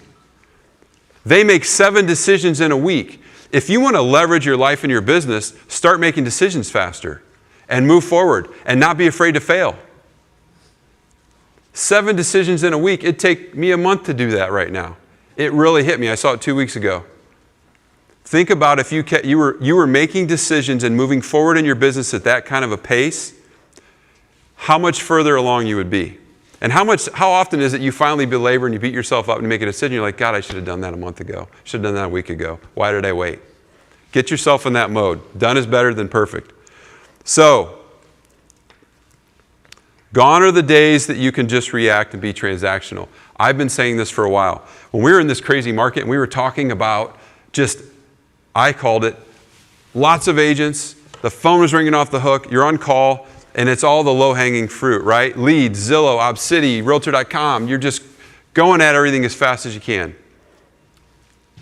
They make 7 decisions in a week. If you want to leverage your life and your business, start making decisions faster and move forward and not be afraid to fail. 7 decisions in a week. It'd take me a month to do that right now. It really hit me. I saw it 2 weeks ago. Think about if you were making decisions and moving forward in your business at that kind of a pace, how much further along you would be. And how often is it you finally belabor and you beat yourself up and you make a decision, you're like, God, I should have done that a month ago. Should have done that a week ago. Why did I wait? Get yourself in that mode. Done is better than perfect. So, gone are the days that you can just react and be transactional. I've been saying this for a while. When we were in this crazy market and we were talking about I called it, lots of agents, the phone was ringing off the hook, you're on call, and it's all the low-hanging fruit, right? Leads, Zillow, Obsidy, Realtor.com. You're just going at everything as fast as you can.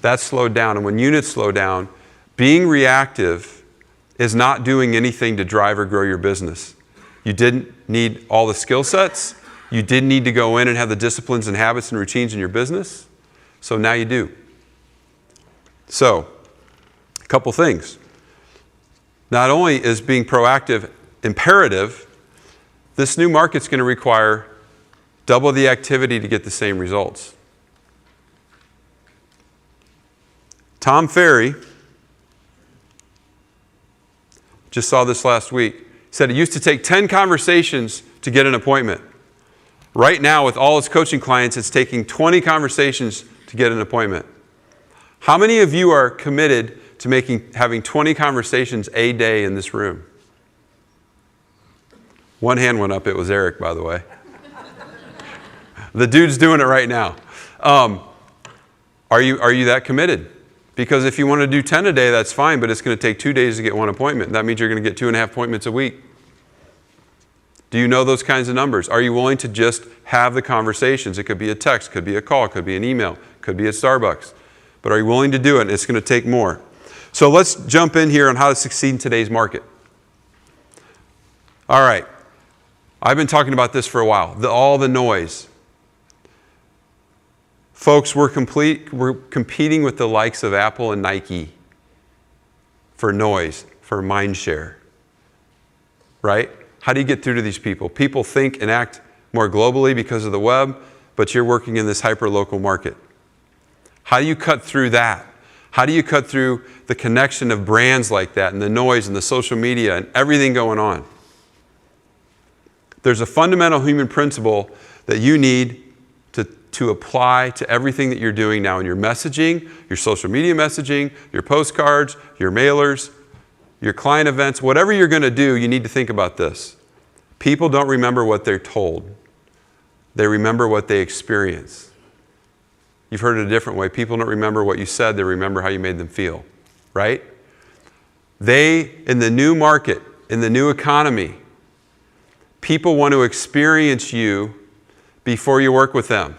That's slowed down. And when units slow down, being reactive is not doing anything to drive or grow your business. You didn't need all the skill sets. You didn't need to go in and have the disciplines and habits and routines in your business. So now you do. So, a couple things. Not only is being proactive imperative, this new market's going to require double the activity to get the same results. Tom Ferry, just saw this last week, said it used to take 10 conversations to get an appointment. Right now, with all his coaching clients, it's taking 20 conversations to get an appointment. How many of you are committed to having 20 conversations a day in this room? One hand went up. It was Eric, by the way. The dude's doing it right now. Are you that committed? Because if you want to do 10 a day, that's fine, but it's going to take 2 days to get one appointment. That means you're going to get 2.5 appointments a week. Do you know those kinds of numbers? Are you willing to just have the conversations? It could be a text, could be a call, could be an email, could be at Starbucks. But are you willing to do it? It's going to take more. So let's jump in here on how to succeed in today's market. All right. I've been talking about this for a while. All the noise. Folks, we're competing with the likes of Apple and Nike for noise, for mind share. Right? How do you get through to these people? People think and act more globally because of the web, but you're working in this hyper-local market. How do you cut through that? How do you cut through the connection of brands like that and the noise and the social media and everything going on? There's a fundamental human principle that you need to apply to everything that you're doing now in your messaging, your social media messaging, your postcards, your mailers, your client events, whatever you're going to do, you need to think about this. People don't remember what they're told. They remember what they experience. You've heard it a different way. People don't remember what you said. They remember how you made them feel, right? In the new market, in the new economy, people want to experience you before you work with them.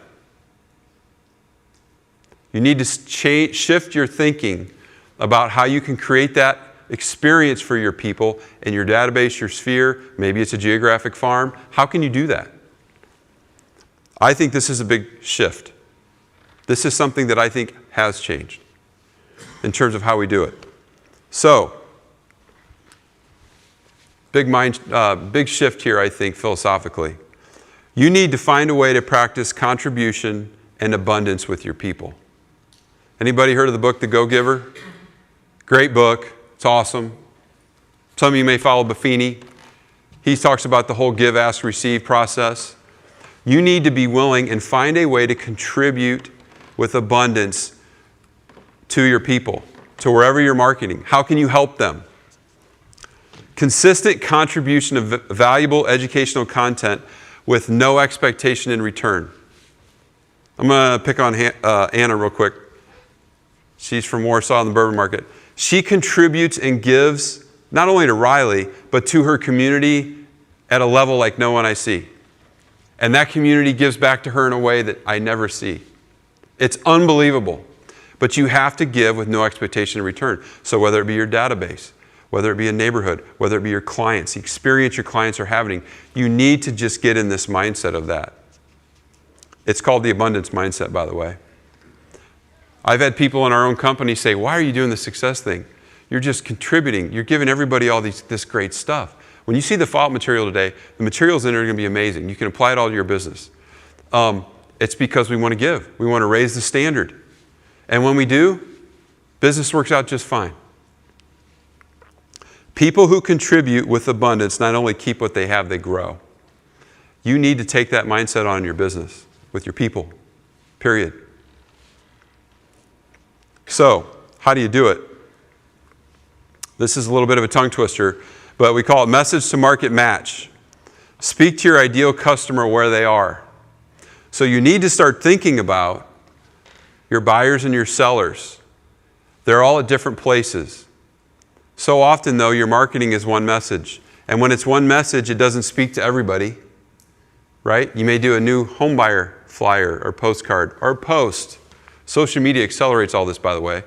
You need to shift your thinking about how you can create that experience for your people in your database, your sphere. Maybe it's a geographic farm. How can you do that? I think this is a big shift. This is something that I think has changed in terms of how we do it. So, big shift here, I think, philosophically. You need to find a way to practice contribution and abundance with your people. Anybody heard of the book, The Go-Giver? Great book. It's awesome. Some of you may follow Buffini. He talks about the whole give, ask, receive process. You need to be willing and find a way to contribute with abundance to your people, to wherever you're marketing. How can you help them? Consistent contribution of valuable educational content with no expectation in return. I'm going to pick on Anna real quick. She's from Warsaw in the bourbon market. She contributes and gives not only to Riley, but to her community at a level like no one I see. And that community gives back to her in a way that I never see. It's unbelievable. But you have to give with no expectation in return. So whether it be your database, whether it be a neighborhood, whether it be your clients, the experience your clients are having, you need to just get in this mindset of that. It's called the abundance mindset, by the way. I've had people in our own company say, why are you doing the success thing? You're just contributing. You're giving everybody all this great stuff. When you see the follow-up material today, the materials in it are going to be amazing. You can apply it all to your business. It's because we want to give. We want to raise the standard. And when we do, business works out just fine. People who contribute with abundance not only keep what they have, they grow. You need to take that mindset on in your business with your people, period. So, how do you do it? This is a little bit of a tongue twister, but we call it message to market match. Speak to your ideal customer where they are. So you need to start thinking about your buyers and your sellers. They're all at different places. So often, though, your marketing is one message. And when it's one message, it doesn't speak to everybody, right? You may do a new home buyer flyer or postcard or post. Social media accelerates all this, by the way.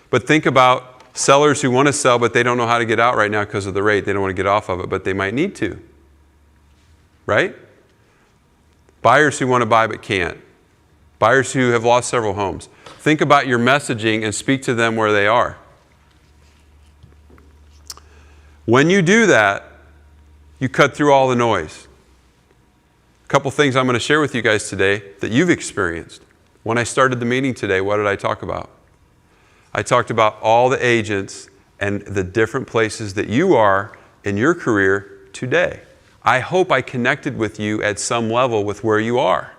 But think about sellers who want to sell, but they don't know how to get out right now because of the rate. They don't want to get off of it, but they might need to, right? Buyers who want to buy but can't. Buyers who have lost several homes. Think about your messaging and speak to them where they are. When you do that, you cut through all the noise. A couple things I'm going to share with you guys today that you've experienced. When I started the meeting today, what did I talk about? I talked about all the agents and the different places that you are in your career today. I hope I connected with you at some level with where you are.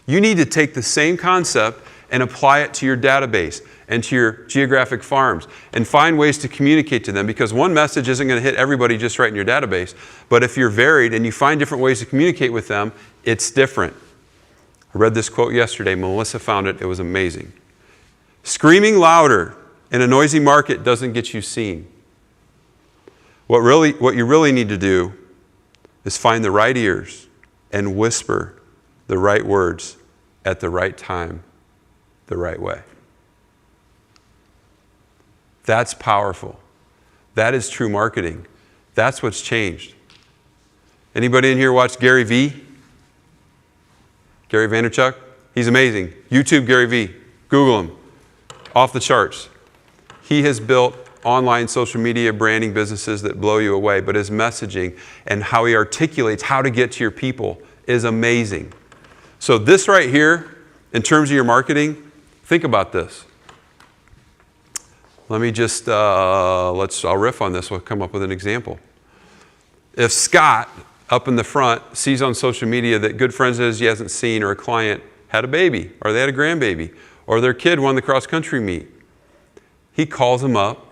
You need to take the same concept and apply it to your database and to your geographic farms and find ways to communicate to them, because one message isn't going to hit everybody just right in your database. But if you're varied and you find different ways to communicate with them, it's different. I read this quote yesterday. Melissa found it. It was amazing. Screaming louder in a noisy market doesn't get you seen. What you really need to do is find the right ears and whisper the right words at the right time, the right way. That's powerful. That is true marketing. That's what's changed. Anybody in here watch Gary Vee? Gary Vaynerchuk? He's amazing. YouTube Gary Vee. Google him. Off the charts. He has built online social media branding businesses that blow you away, but his messaging and how he articulates how to get to your people is amazing. So this right here, in terms of your marketing, think about this. Let me just, I'll riff on this. We'll come up with an example. If Scott, up in the front, sees on social media that good friends of his he hasn't seen, or a client had a baby, or they had a grandbaby, or their kid won the cross-country meet, he calls them up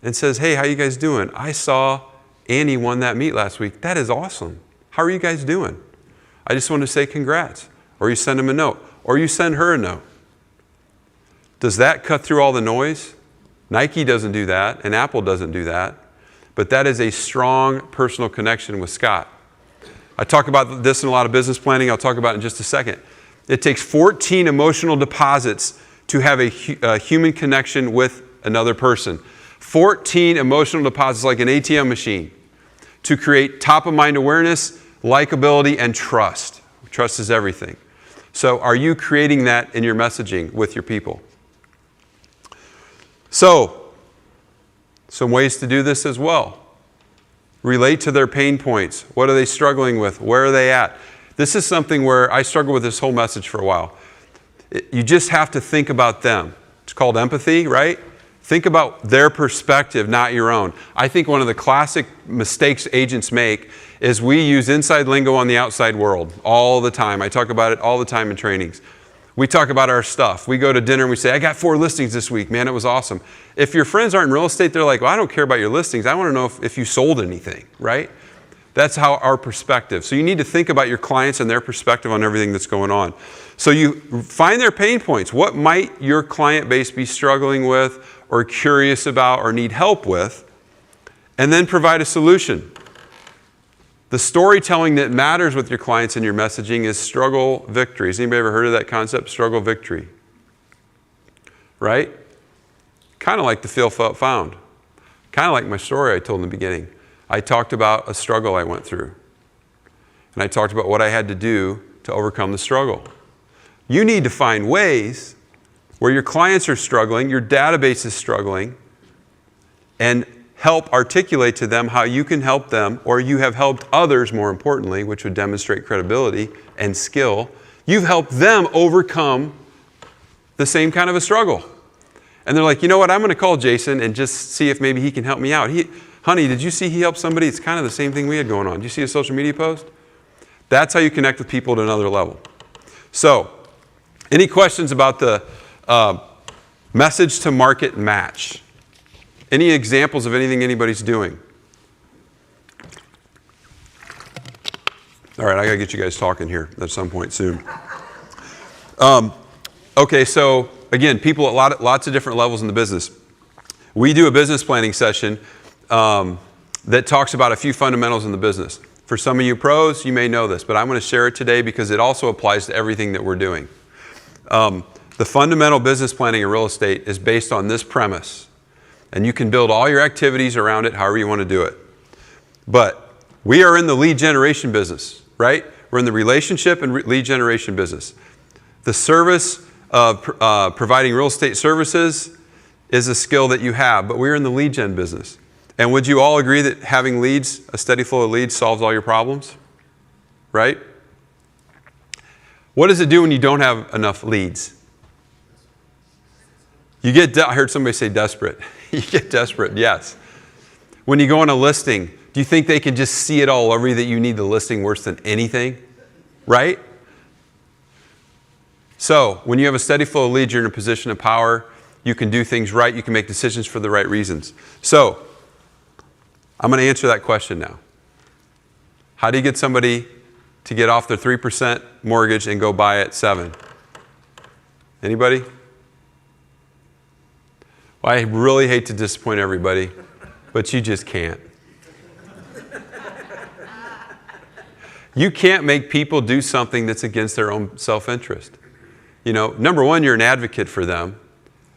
and says, hey, how you guys doing? I saw Annie won that meet last week. That is awesome. How are you guys doing? I just want to say congrats. Or you send him a note. Or you send her a note. Does that cut through all the noise? Nike doesn't do that, and Apple doesn't do that. But that is a strong personal connection with Scott. I talk about this in a lot of business planning. I'll talk about it in just a second. It takes 14 emotional deposits to have a human connection with another person. 14 emotional deposits, like an ATM machine, to create top-of-mind awareness, likability, and trust. Trust is everything. So are you creating that in your messaging with your people? So, some ways to do this as well. Relate to their pain points. What are they struggling with? Where are they at? This is something where I struggled with this whole message for a while. You just have to think about them. It's called empathy, right? Think about their perspective, not your own. I think one of the classic mistakes agents make is we use inside lingo on the outside world all the time. I talk about it all the time in trainings. We talk about our stuff. We go to dinner and we say, I got 4 listings this week. Man, it was awesome. If your friends aren't in real estate, they're like, well, I don't care about your listings. I want to know if you sold anything, right? That's how our perspective. So you need to think about your clients and their perspective on everything that's going on. So you find their pain points. What might your client base be struggling with or curious about or need help with? And then provide a solution. The storytelling that matters with your clients and your messaging is struggle victory. Has anybody ever heard of that concept, struggle victory? Right? Kind of like the feel, felt, found. Kind of like my story I told in the beginning. I talked about a struggle I went through. And I talked about what I had to do to overcome the struggle. You need to find ways where your clients are struggling, your database is struggling, and help articulate to them how you can help them, or you have helped others, more importantly, which would demonstrate credibility and skill. You've helped them overcome the same kind of a struggle. And they're like, you know what, I'm going to call Jason and just see if maybe he can help me out. Honey, did you see he helped somebody? It's kind of the same thing we had going on. Did you see a social media post? That's how you connect with people at another level. So, any questions about the message to market match? Any examples of anything anybody's doing? All right, I got to get you guys talking here at some point soon. Okay, so again, people at lots of different levels in the business. We do a business planning session that talks about a few fundamentals in the business. For some of you pros, you may know this, but I'm going to share it today because it also applies to everything that we're doing. The fundamental business planning in real estate is based on this premise. And you can build all your activities around it however you want to do it. But we are in the lead generation business, right? We're in the relationship and lead generation business. The service of providing real estate services is a skill that you have, but we're in the lead gen business. And would you all agree that having leads, a steady flow of leads, solves all your problems? Right? What does it do when you don't have enough leads? You get, I heard somebody say desperate. You get desperate, yes. When you go on a listing, do you think they can just see it all over you that you need the listing worse than anything? Right? So, when you have a steady flow of leads, you're in a position of power. You can do things right. You can make decisions for the right reasons. So, I'm going to answer that question now. How do you get somebody to get off their 3% mortgage and go buy at 7%? Anybody? I really hate to disappoint everybody, but you just can't. You can't make people do something that's against their own self-interest. You know, number one, you're an advocate for them.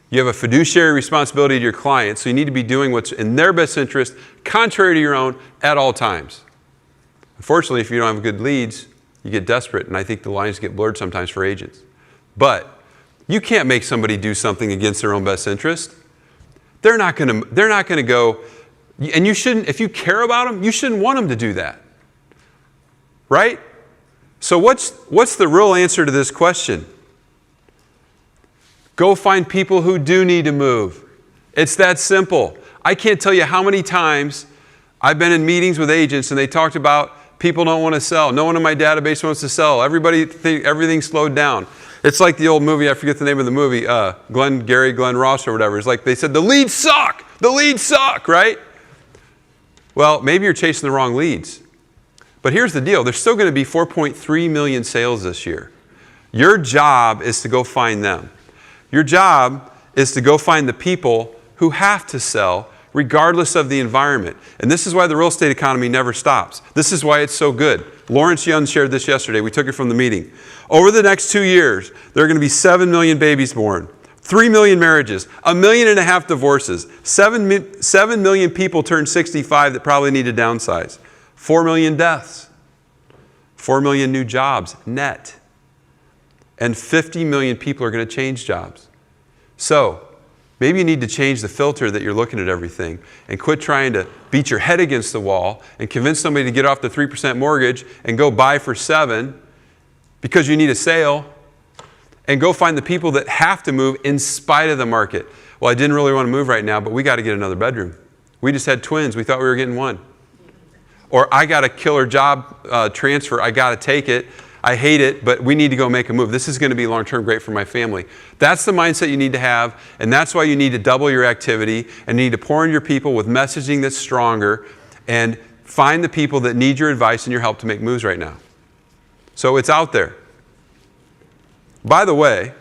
You have a fiduciary responsibility to your clients, so you need to be doing what's in their best interest, contrary to your own, at all times. Unfortunately, if you don't have good leads, you get desperate, and I think the lines get blurred sometimes for agents. But you can't make somebody do something against their own best interest. They're not going to go, and you shouldn't, if you care about them, you shouldn't want them to do that. Right? So what's the real answer to this question? Go find people who do need to move. It's that simple. I can't tell you how many times I've been in meetings with agents and they talked about people don't want to sell. No one in my database wants to sell. Everything's slowed down. It's like the old movie, I forget the name of the movie, Glenn Ross or whatever. It's like they said, the leads suck! The leads suck, right? Well, maybe you're chasing the wrong leads. But here's the deal. There's still going to be 4.3 million sales this year. Your job is to go find them. Your job is to go find the people who have to sell regardless of the environment. And this is why the real estate economy never stops. This is why it's so good. Lawrence Young shared this yesterday. We took it from the meeting. Over the next 2 years, there are going to be 7 million babies born, 3 million marriages, 1.5 million divorces, 7 million people turn 65 that probably need to downsize. 4 million deaths, 4 million new jobs, net. And 50 million people are going to change jobs. So, maybe you need to change the filter that you're looking at everything and quit trying to beat your head against the wall and convince somebody to get off the 3% mortgage and go buy for 7 because you need a sale, and go find the people that have to move in spite of the market. Well, I didn't really want to move right now, but we got to get another bedroom. We just had twins. We thought we were getting one. Or I got a killer job transfer. I got to take it. I hate it, but we need to go make a move. This is going to be long-term great for my family. That's the mindset you need to have, and that's why you need to double your activity and you need to pour in your people with messaging that's stronger and find the people that need your advice and your help to make moves right now. So it's out there. By the way,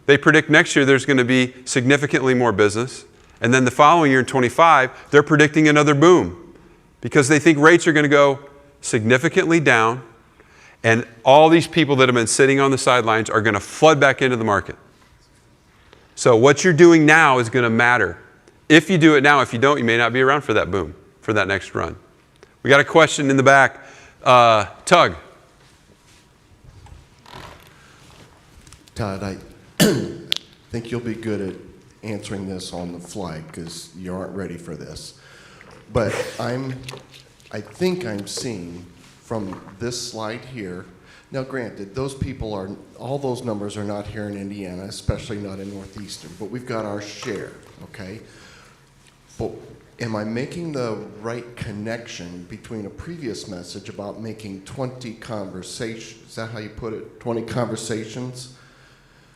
they predict next year there's going to be significantly more business, and then the following year in 25, they're predicting another boom. Because they think rates are going to go significantly down, and all these people that have been sitting on the sidelines are going to flood back into the market. So what you're doing now is going to matter. If you do it now, if you don't, you may not be around for that boom, for that next run. We got a question in the back. Tug. Todd, I think you'll be good at answering this on the fly because you aren't ready for this. But I think I'm seeing from this slide here, now granted, all those numbers are not here in Indiana, especially not in Northeastern, but we've got our share, okay? But am I making the right connection between a previous message about making 20 conversations, is that how you put it, 20 conversations?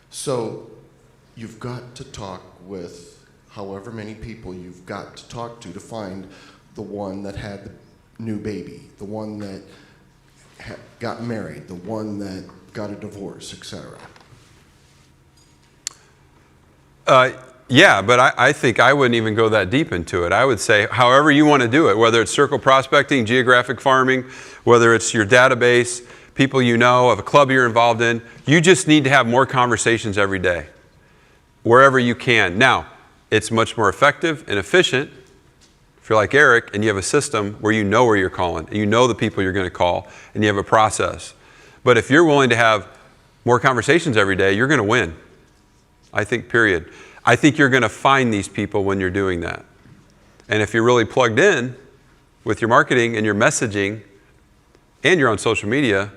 So you've got to talk with however many people you've got to talk to find the one that had the new baby, the one that got married, the one that got a divorce, etc. Yeah, but I think I wouldn't even go that deep into it. I would say however you want to do it, whether it's circle prospecting, geographic farming, whether it's your database, people you know, of a club you're involved in, you just need to have more conversations every day, wherever you can. Now, it's much more effective and efficient if you're like Eric and you have a system where you know where you're calling and you know the people you're going to call and you have a process. But if you're willing to have more conversations every day, you're going to win. I think, period. I think you're going to find these people when you're doing that. And if you're really plugged in with your marketing and your messaging and you're on social media,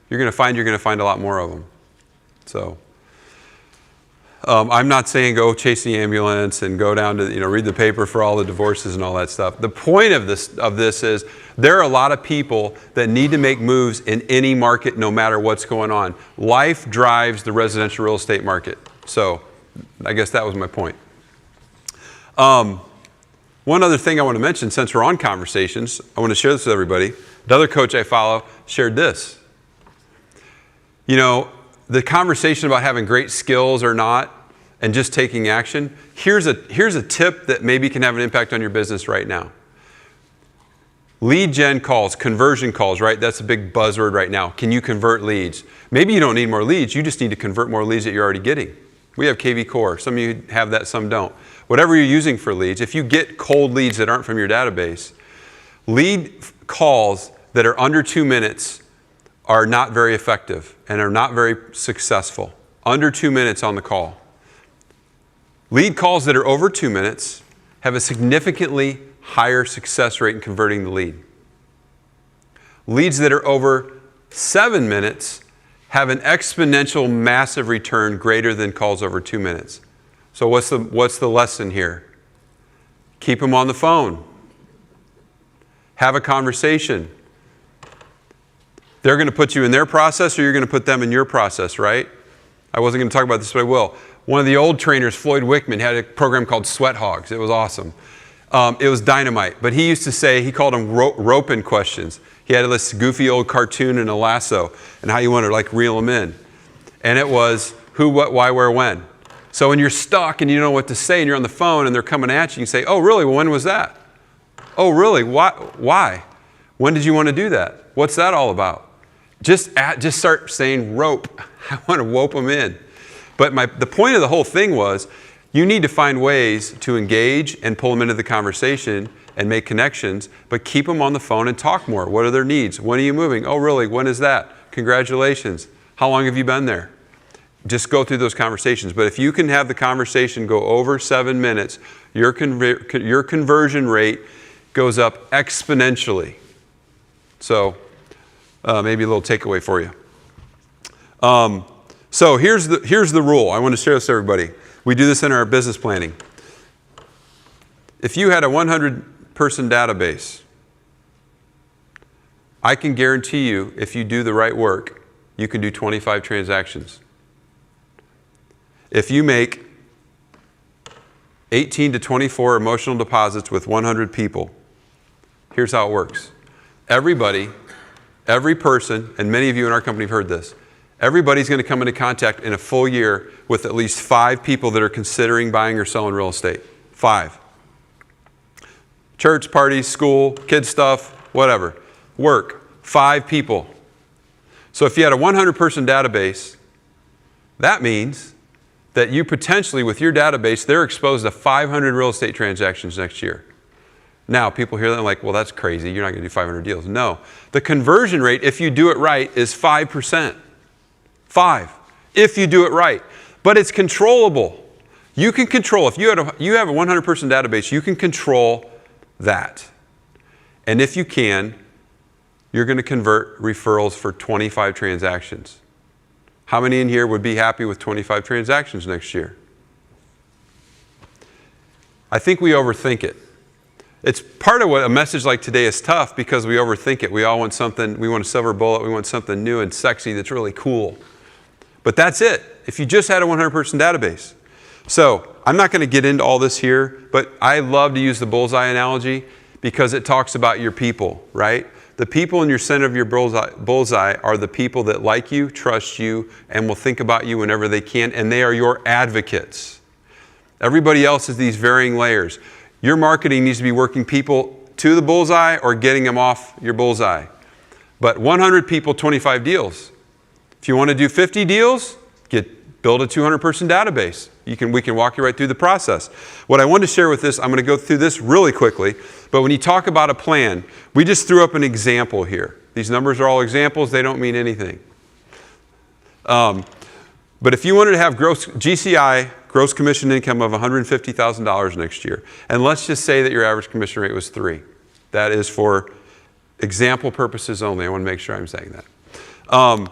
you're going to find a lot more of them. So I'm not saying go chase the ambulance and go down to, read the paper for all the divorces and all that stuff. The point of this is there are a lot of people that need to make moves in any market no matter what's going on. Life drives the residential real estate market. So I guess that was my point. One other thing I want to mention, since we're on conversations, I want to share this with everybody. Another coach I follow shared this. The conversation about having great skills or not, and just taking action, here's a tip that maybe can have an impact on your business right now. Lead gen calls, conversion calls, right? That's a big buzzword right now. Can you convert leads? Maybe you don't need more leads. You just need to convert more leads that you're already getting. We have KV Core. Some of you have that, some don't. Whatever you're using for leads, if you get cold leads that aren't from your database, lead calls that are under 2 minutes are not very effective and are not very successful. Under 2 minutes on the call. Lead calls that are over 2 minutes have a significantly higher success rate in converting the lead. Leads that are over 7 minutes have an exponential massive return greater than calls over 2 minutes. So what's the lesson here? Keep them on the phone. Have a conversation. They're going to put you in their process or you're going to put them in your process, right? I wasn't going to talk about this, but I will. One of the old trainers, Floyd Wickman, had a program called Sweat Hogs. It was awesome. It was dynamite. But he used to say, he called them roping questions. He had this goofy old cartoon and a lasso and how you want to like reel them in. And it was who, what, why, where, when. So when you're stuck and you don't know what to say and you're on the phone and they're coming at you, you say, oh, really? Well, when was that? Oh, really? Why? When did you want to do that? What's that all about? Just start saying rope. I want to rope them in. But the point of the whole thing was you need to find ways to engage and pull them into the conversation and make connections, but keep them on the phone and talk more. What are their needs? When are you moving? Oh, really? When is that? Congratulations. How long have you been there? Just go through those conversations. But if you can have the conversation go over 7 minutes, your conversion rate goes up exponentially. So maybe a little takeaway for you. So here's the rule. I want to share this with everybody. We do this in our business planning. If you had a 100-person database, I can guarantee you, if you do the right work, you can do 25 transactions. If you make 18 to 24 emotional deposits with 100 people, here's how it works. Everybody, every person, and many of you in our company have heard this, everybody's going to come into contact in a full year with at least 5 people that are considering buying or selling real estate. 5. Church, parties, school, kids stuff, whatever. Work. 5 people. So if you had a 100-person database, that means that you potentially, with your database, they're exposed to 500 real estate transactions next year. Now, people hear that and like, well, that's crazy. You're not going to do 500 deals. No. The conversion rate, if you do it right, is 5%. 5, if you do it right. But it's controllable. You can control, if you have a 100-person database, you can control that. And if you can, you're going to convert referrals for 25 transactions. How many in here would be happy with 25 transactions next year? I think we overthink it. It's part of what a message like today is tough because we overthink it. We all want something, we want a silver bullet, we want something new and sexy that's really cool. But that's it. If you just had a 100-person database. So I'm not going to get into all this here, but I love to use the bullseye analogy because it talks about your people, right? The people in your center of your bullseye are the people that like you, trust you, and will think about you whenever they can, and they are your advocates. Everybody else is these varying layers. Your marketing needs to be working people to the bullseye or getting them off your bullseye. But 100 people, 25 deals. If you want to do 50 deals, build a 200-person database. We can walk you right through the process. What I want to share with this, I'm going to go through this really quickly, but when you talk about a plan, we just threw up an example here. These numbers are all examples. They don't mean anything. But if you wanted to have GCI, gross commission income of $150,000 next year, and let's just say that your average commission rate was 3. That is for example purposes only. I want to make sure I'm saying that.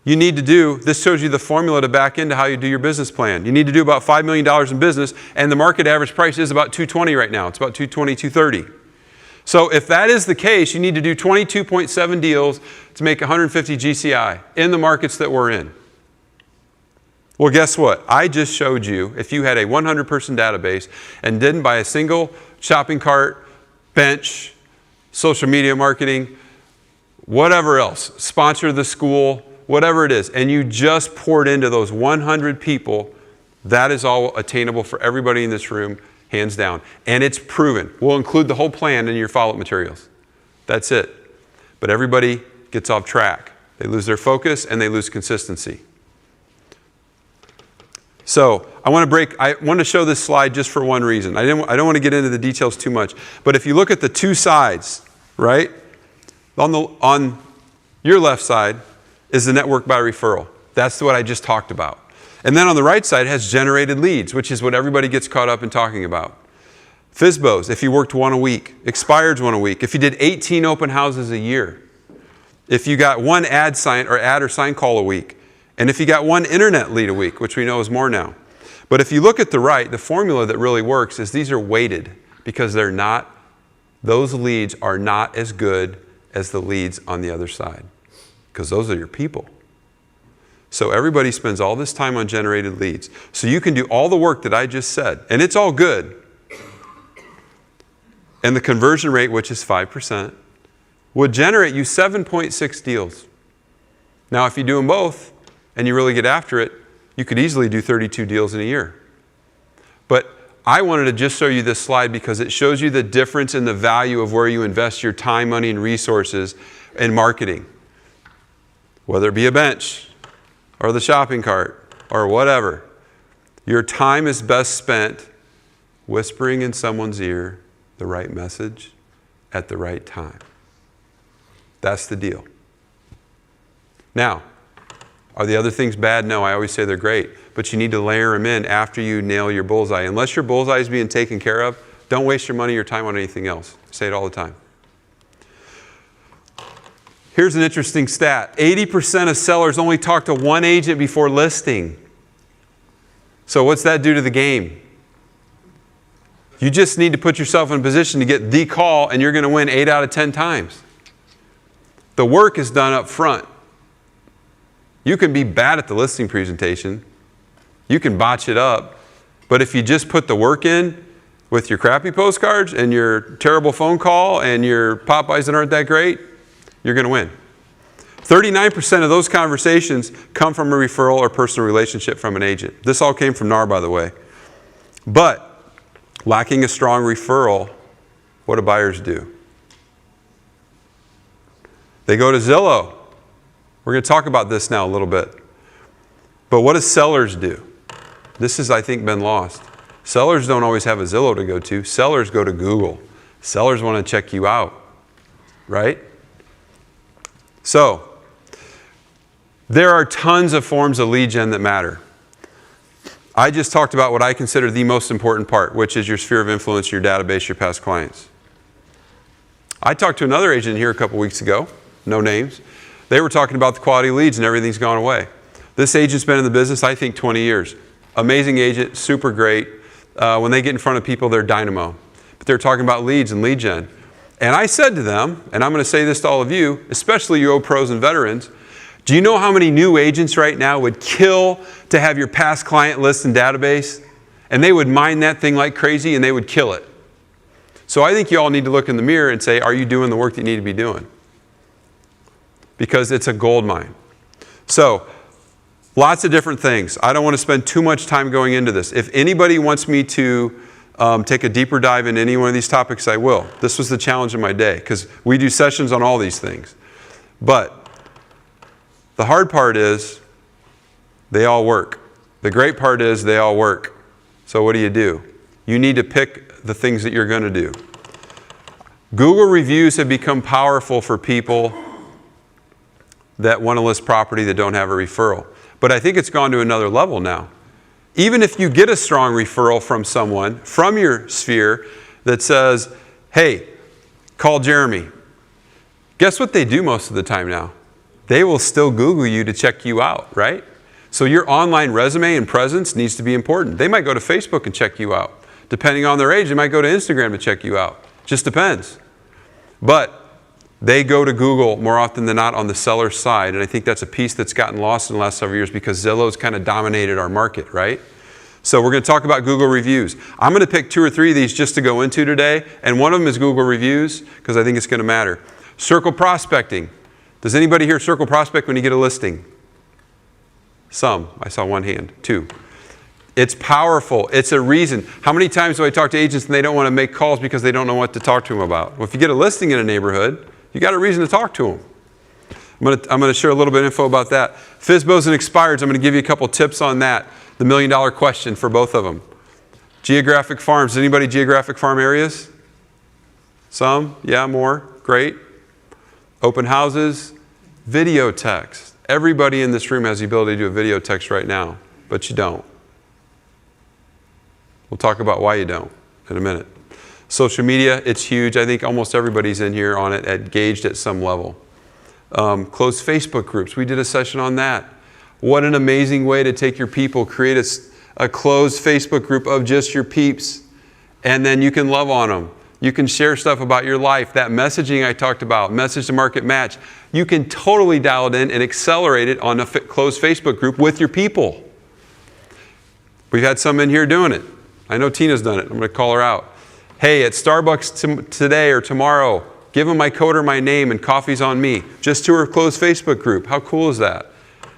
You need to do, this shows you the formula to back into how you do your business plan. You need to do about $5 million in business, and the market average price is about $220 right now. It's about $220, $230. So if that is the case, you need to do 22.7 deals to make 150 GCI in the markets that we're in. Well, guess what? I just showed you, if you had a 100-person database and didn't buy a single shopping cart, bench, social media marketing, whatever else, sponsor the school, whatever it is, and you just poured into those 100 people, That is all attainable for everybody in this room, hands down. And it's proven. We'll include the whole plan in your follow-up materials. That's it. But everybody gets off track. They lose their focus and they lose consistency. So I want to show this slide just for one reason. I don't want to get into the details too much. But if you look at the two sides, right? On your left side is the network by referral. That's what I just talked about. And then on the right side has generated leads, which is what everybody gets caught up in talking about. FSBOs, if you worked one a week. Expireds one a week. If you did 18 open houses a year. If you got one ad or sign call a week. And if you got one internet lead a week, which we know is more now. But if you look at the right, the formula that really works is these are weighted because those leads are not as good as the leads on the other side. Because those are your people. So everybody spends all this time on generated leads. So you can do all the work that I just said. And it's all good. And the conversion rate, which is 5%, would generate you 7.6 deals. Now, if you do them both and you really get after it, you could easily do 32 deals in a year. But I wanted to just show you this slide because it shows you the difference in the value of where you invest your time, money, and resources in marketing. Whether it be a bench or the shopping cart or whatever. Your time is best spent whispering in someone's ear the right message at the right time. That's the deal. Now, are the other things bad? No, I always say they're great. But you need to layer them in after you nail your bullseye. Unless your bullseye is being taken care of, don't waste your money or time on anything else. I say it all the time. Here's an interesting stat. 80% of sellers only talk to one agent before listing. So what's that do to the game? You just need to put yourself in a position to get the call and you're going to win 8 out of 10 times. The work is done up front. You can be bad at the listing presentation. You can botch it up. But if you just put the work in with your crappy postcards and your terrible phone call and your Popeyes that aren't that great, you're going to win. 39% of those conversations come from a referral or personal relationship from an agent. This all came from NAR, by the way. But lacking a strong referral, what do buyers do? They go to Zillow. We're going to talk about this now a little bit. But what do sellers do? This has, I think, been lost. Sellers don't always have a Zillow to go to. Sellers go to Google. Sellers want to check you out, right? So, there are tons of forms of lead gen that matter. I just talked about what I consider the most important part, which is your sphere of influence, your database, your past clients. I talked to another agent here a couple weeks ago, no names. They were talking about the quality of leads and everything's gone away. This agent's been in the business, I think, 20 years. Amazing agent, super great. When they get in front of people, they're dynamo. But they're talking about leads and lead gen. And I said to them, and I'm going to say this to all of you, especially you old pros and veterans, do you know how many new agents right now would kill to have your past client list and database? And they would mine that thing like crazy and they would kill it. So I think you all need to look in the mirror and say, are you doing the work that you need to be doing? Because it's a gold mine. So, lots of different things. I don't want to spend too much time going into this. If anybody wants me to take a deeper dive into any one of these topics, I will. This was the challenge of my day because we do sessions on all these things. But the hard part is they all work. The great part is they all work. So what do? You need to pick the things that you're going to do. Google reviews have become powerful for people that want to list property that don't have a referral. But I think it's gone to another level now. Even if you get a strong referral from someone, from your sphere, that says, hey, call Jeremy. Guess what they do most of the time now? They will still Google you to check you out, right? So your online resume and presence needs to be important. They might go to Facebook and check you out. Depending on their age, they might go to Instagram to check you out. Just depends. But they go to Google more often than not on the seller side, and I think that's a piece that's gotten lost in the last several years because Zillow's kind of dominated our market, right? So we're going to talk about Google reviews. I'm going to pick 2 or 3 of these just to go into today, and one of them is Google reviews because I think it's going to matter. Circle prospecting. Does anybody here circle prospect when you get a listing? Some. I saw one hand. 2. It's powerful. It's a reason. How many times do I talk to agents and they don't want to make calls because they don't know what to talk to them about? Well, if you get a listing in a neighborhood, you got a reason to talk to them. I'm going to share a little bit of info about that. FSBOs and expireds, I'm going to give you a couple tips on that. The $1 million question for both of them. Geographic farms. Anybody geographic farm areas? Some? Yeah, more. Great. Open houses. Video text. Everybody in this room has the ability to do a video text right now, but you don't. We'll talk about why you don't in a minute. Social media, it's huge. I think almost everybody's in here on it, engaged at some level. Closed Facebook groups. We did a session on that. What an amazing way to take your people, create a closed Facebook group of just your peeps, and then you can love on them. You can share stuff about your life. That messaging I talked about, message to market match, you can totally dial it in and accelerate it on a closed Facebook group with your people. We've had some in here doing it. I know Tina's done it. I'm going to call her out. Hey, at Starbucks today or tomorrow, give them my code or my name and coffee's on me. Just to her closed Facebook group. How cool is that?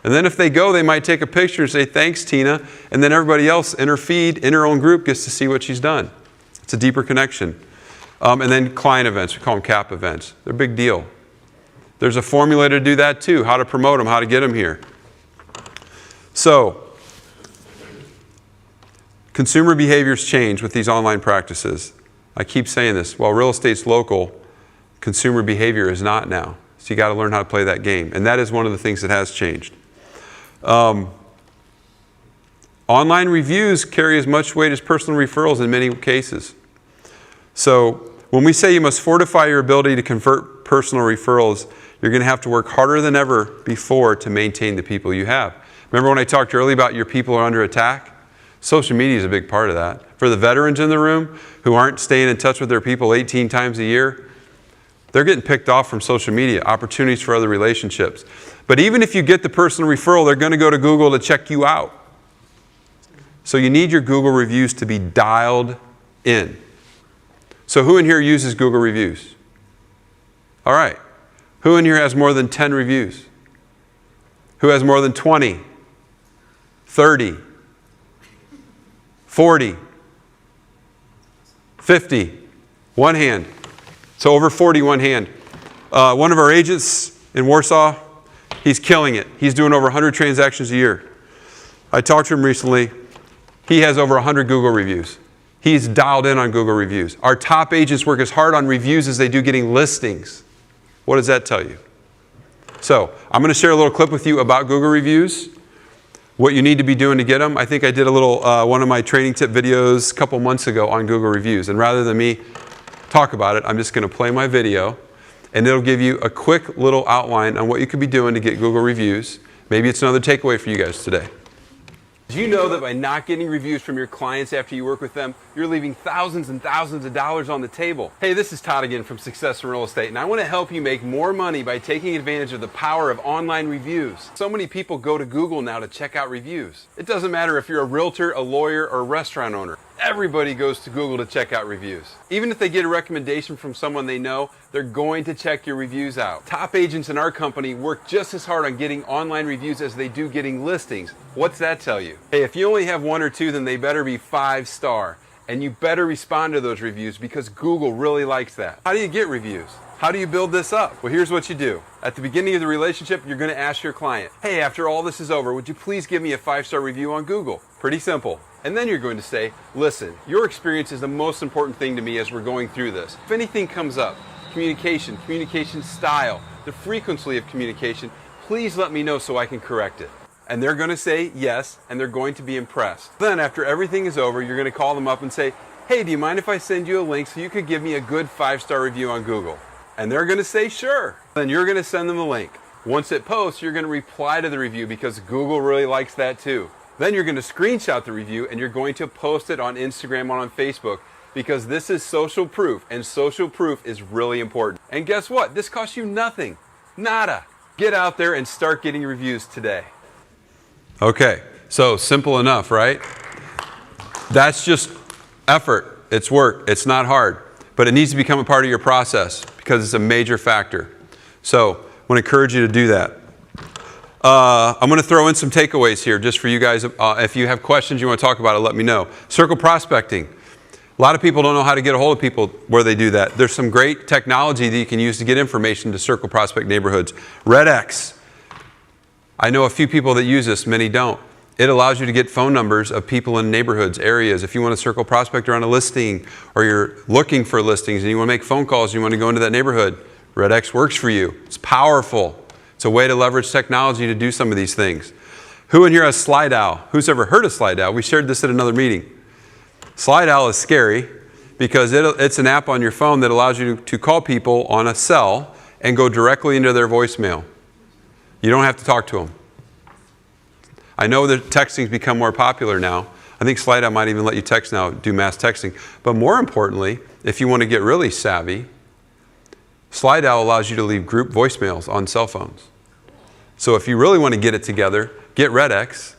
And then if they go, they might take a picture and say, thanks, Tina. And then everybody else in her feed, in her own group, gets to see what she's done. It's a deeper connection. And then client events. We call them CAP events. They're a big deal. There's a formula to do that too. How to promote them, how to get them here. So, consumer behaviors change with these online practices. I keep saying this. While real estate's local, consumer behavior is not now. So you got to learn how to play that game. And that is one of the things that has changed. Online reviews carry as much weight as personal referrals in many cases. So when we say you must fortify your ability to convert personal referrals, you're going to have to work harder than ever before to maintain the people you have. Remember when I talked earlier about your people are under attack? Social media is a big part of that. For the veterans in the room who aren't staying in touch with their people 18 times a year, they're getting picked off from social media, opportunities for other relationships. But even if you get the personal referral, they're going to go to Google to check you out. So you need your Google reviews to be dialed in. So who in here uses Google reviews? All right. Who in here has more than 10 reviews? Who has more than 20? 30? 40, 50, one hand. So over 40, one hand. One of our agents in Warsaw, he's killing it. He's doing over 100 transactions a year. I talked to him recently. He has over 100 Google reviews. He's dialed in on Google reviews. Our top agents work as hard on reviews as they do getting listings. What does that tell you? So I'm going to share a little clip with you about Google reviews. What you need to be doing to get them. I think I did a little, one of my training tip videos a couple months ago on Google reviews. And rather than me talk about it, I'm just going to play my video. And it'll give you a quick little outline on what you could be doing to get Google reviews. Maybe it's another takeaway for you guys today. Do you know that by not getting reviews from your clients after you work with them, you're leaving thousands and thousands of dollars on the table? Hey, this is Todd again from Success in Real Estate, and I want to help you make more money by taking advantage of the power of online reviews. So many people go to Google now to check out reviews. It doesn't matter if you're a realtor, a lawyer, or a restaurant owner. Everybody goes to Google to check out reviews. Even if they get a recommendation from someone they know, they're going to check your reviews out. Top agents in our company work just as hard on getting online reviews as they do getting listings. What's that tell you? Hey, if you only have one or two, then they better be 5-star. And you better respond to those reviews because Google really likes that. How do you get reviews? How do you build this up? Well, here's what you do. At the beginning of the relationship, you're going to ask your client, hey, after all this is over, would you please give me a 5-star review on Google? Pretty simple. And then you're going to say, listen, your experience is the most important thing to me as we're going through this. If anything comes up, communication style, the frequency of communication, please let me know so I can correct it. And they're going to say yes, and they're going to be impressed. Then after everything is over, you're going to call them up and say, hey, do you mind if I send you a link so you could give me a good 5-star review on Google? And they're going to say sure. Then you're going to send them the link. Once it posts, you're going to reply to the review because Google really likes that too. Then you're going to screenshot the review and you're going to post it on Instagram and on Facebook because this is social proof, and social proof is really important. And guess what? This costs you nothing. Nada. Get out there and start getting reviews today. Okay, so simple enough, right? That's just effort. It's work. It's not hard. But it needs to become a part of your process because it's a major factor. So I want to encourage you to do that. I'm going to throw in some takeaways here just for you guys. If you have questions you want to talk about it, let me know. Circle prospecting. A lot of people don't know how to get a hold of people where they do that. There's some great technology that you can use to get information to circle prospect neighborhoods. RedX. I know a few people that use this, many don't. It allows you to get phone numbers of people in neighborhoods, areas. If you want to circle prospect around a listing, or you're looking for listings and you want to make phone calls and you want to go into that neighborhood, RedX works for you. It's powerful. It's a way to leverage technology to do some of these things. Who in here has Slide Owl? Who's ever heard of Slide Owl? We shared this at another meeting. Slide Owl is scary because it's an app on your phone that allows you to call people on a cell and go directly into their voicemail. You don't have to talk to them. I know that texting's become more popular now. I think Slide Owl might even let you text now, do mass texting. But more importantly, if you want to get really savvy, Slide Owl allows you to leave group voicemails on cell phones. So if you really want to get it together, get RedX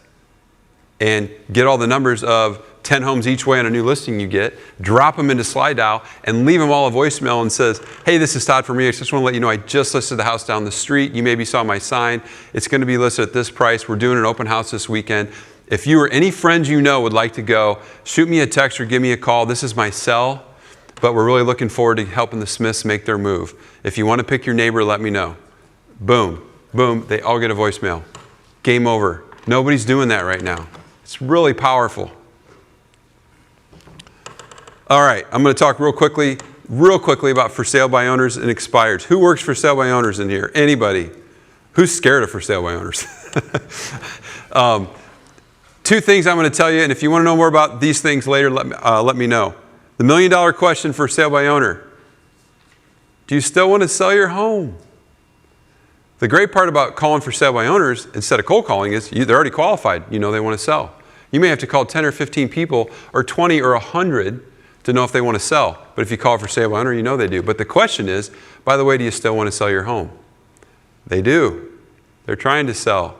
and get all the numbers of 10 homes each way on a new listing you get, drop them into Slide Owl, and leave them all a voicemail and says, hey, this is Todd from Reactive. Just want to let you know I just listed the house down the street. You maybe saw my sign. It's going to be listed at this price. We're doing an open house this weekend. If you or any friends you know would like to go, shoot me a text or give me a call. This is my cell, but we're really looking forward to helping the Smiths make their move. If you want to pick your neighbor, let me know. Boom, boom, they all get a voicemail. Game over. Nobody's doing that right now. It's really powerful. All right, I'm going to talk real quickly about for sale by owners and expireds. Who works for sale by owners in here? Anybody? Who's scared of for sale by owners? Two things I'm going to tell you, and if you want to know more about these things later, let me know. The $1 million question for sale by owner. Do you still want to sell your home? The great part about calling for sale by owners instead of cold calling is they're already qualified. You know they want to sell. You may have to call 10 or 15 people or 20 or 100 to know if they want to sell. But if you call for sale by owner, you know they do. But the question is, by the way, do you still want to sell your home? They do. They're trying to sell.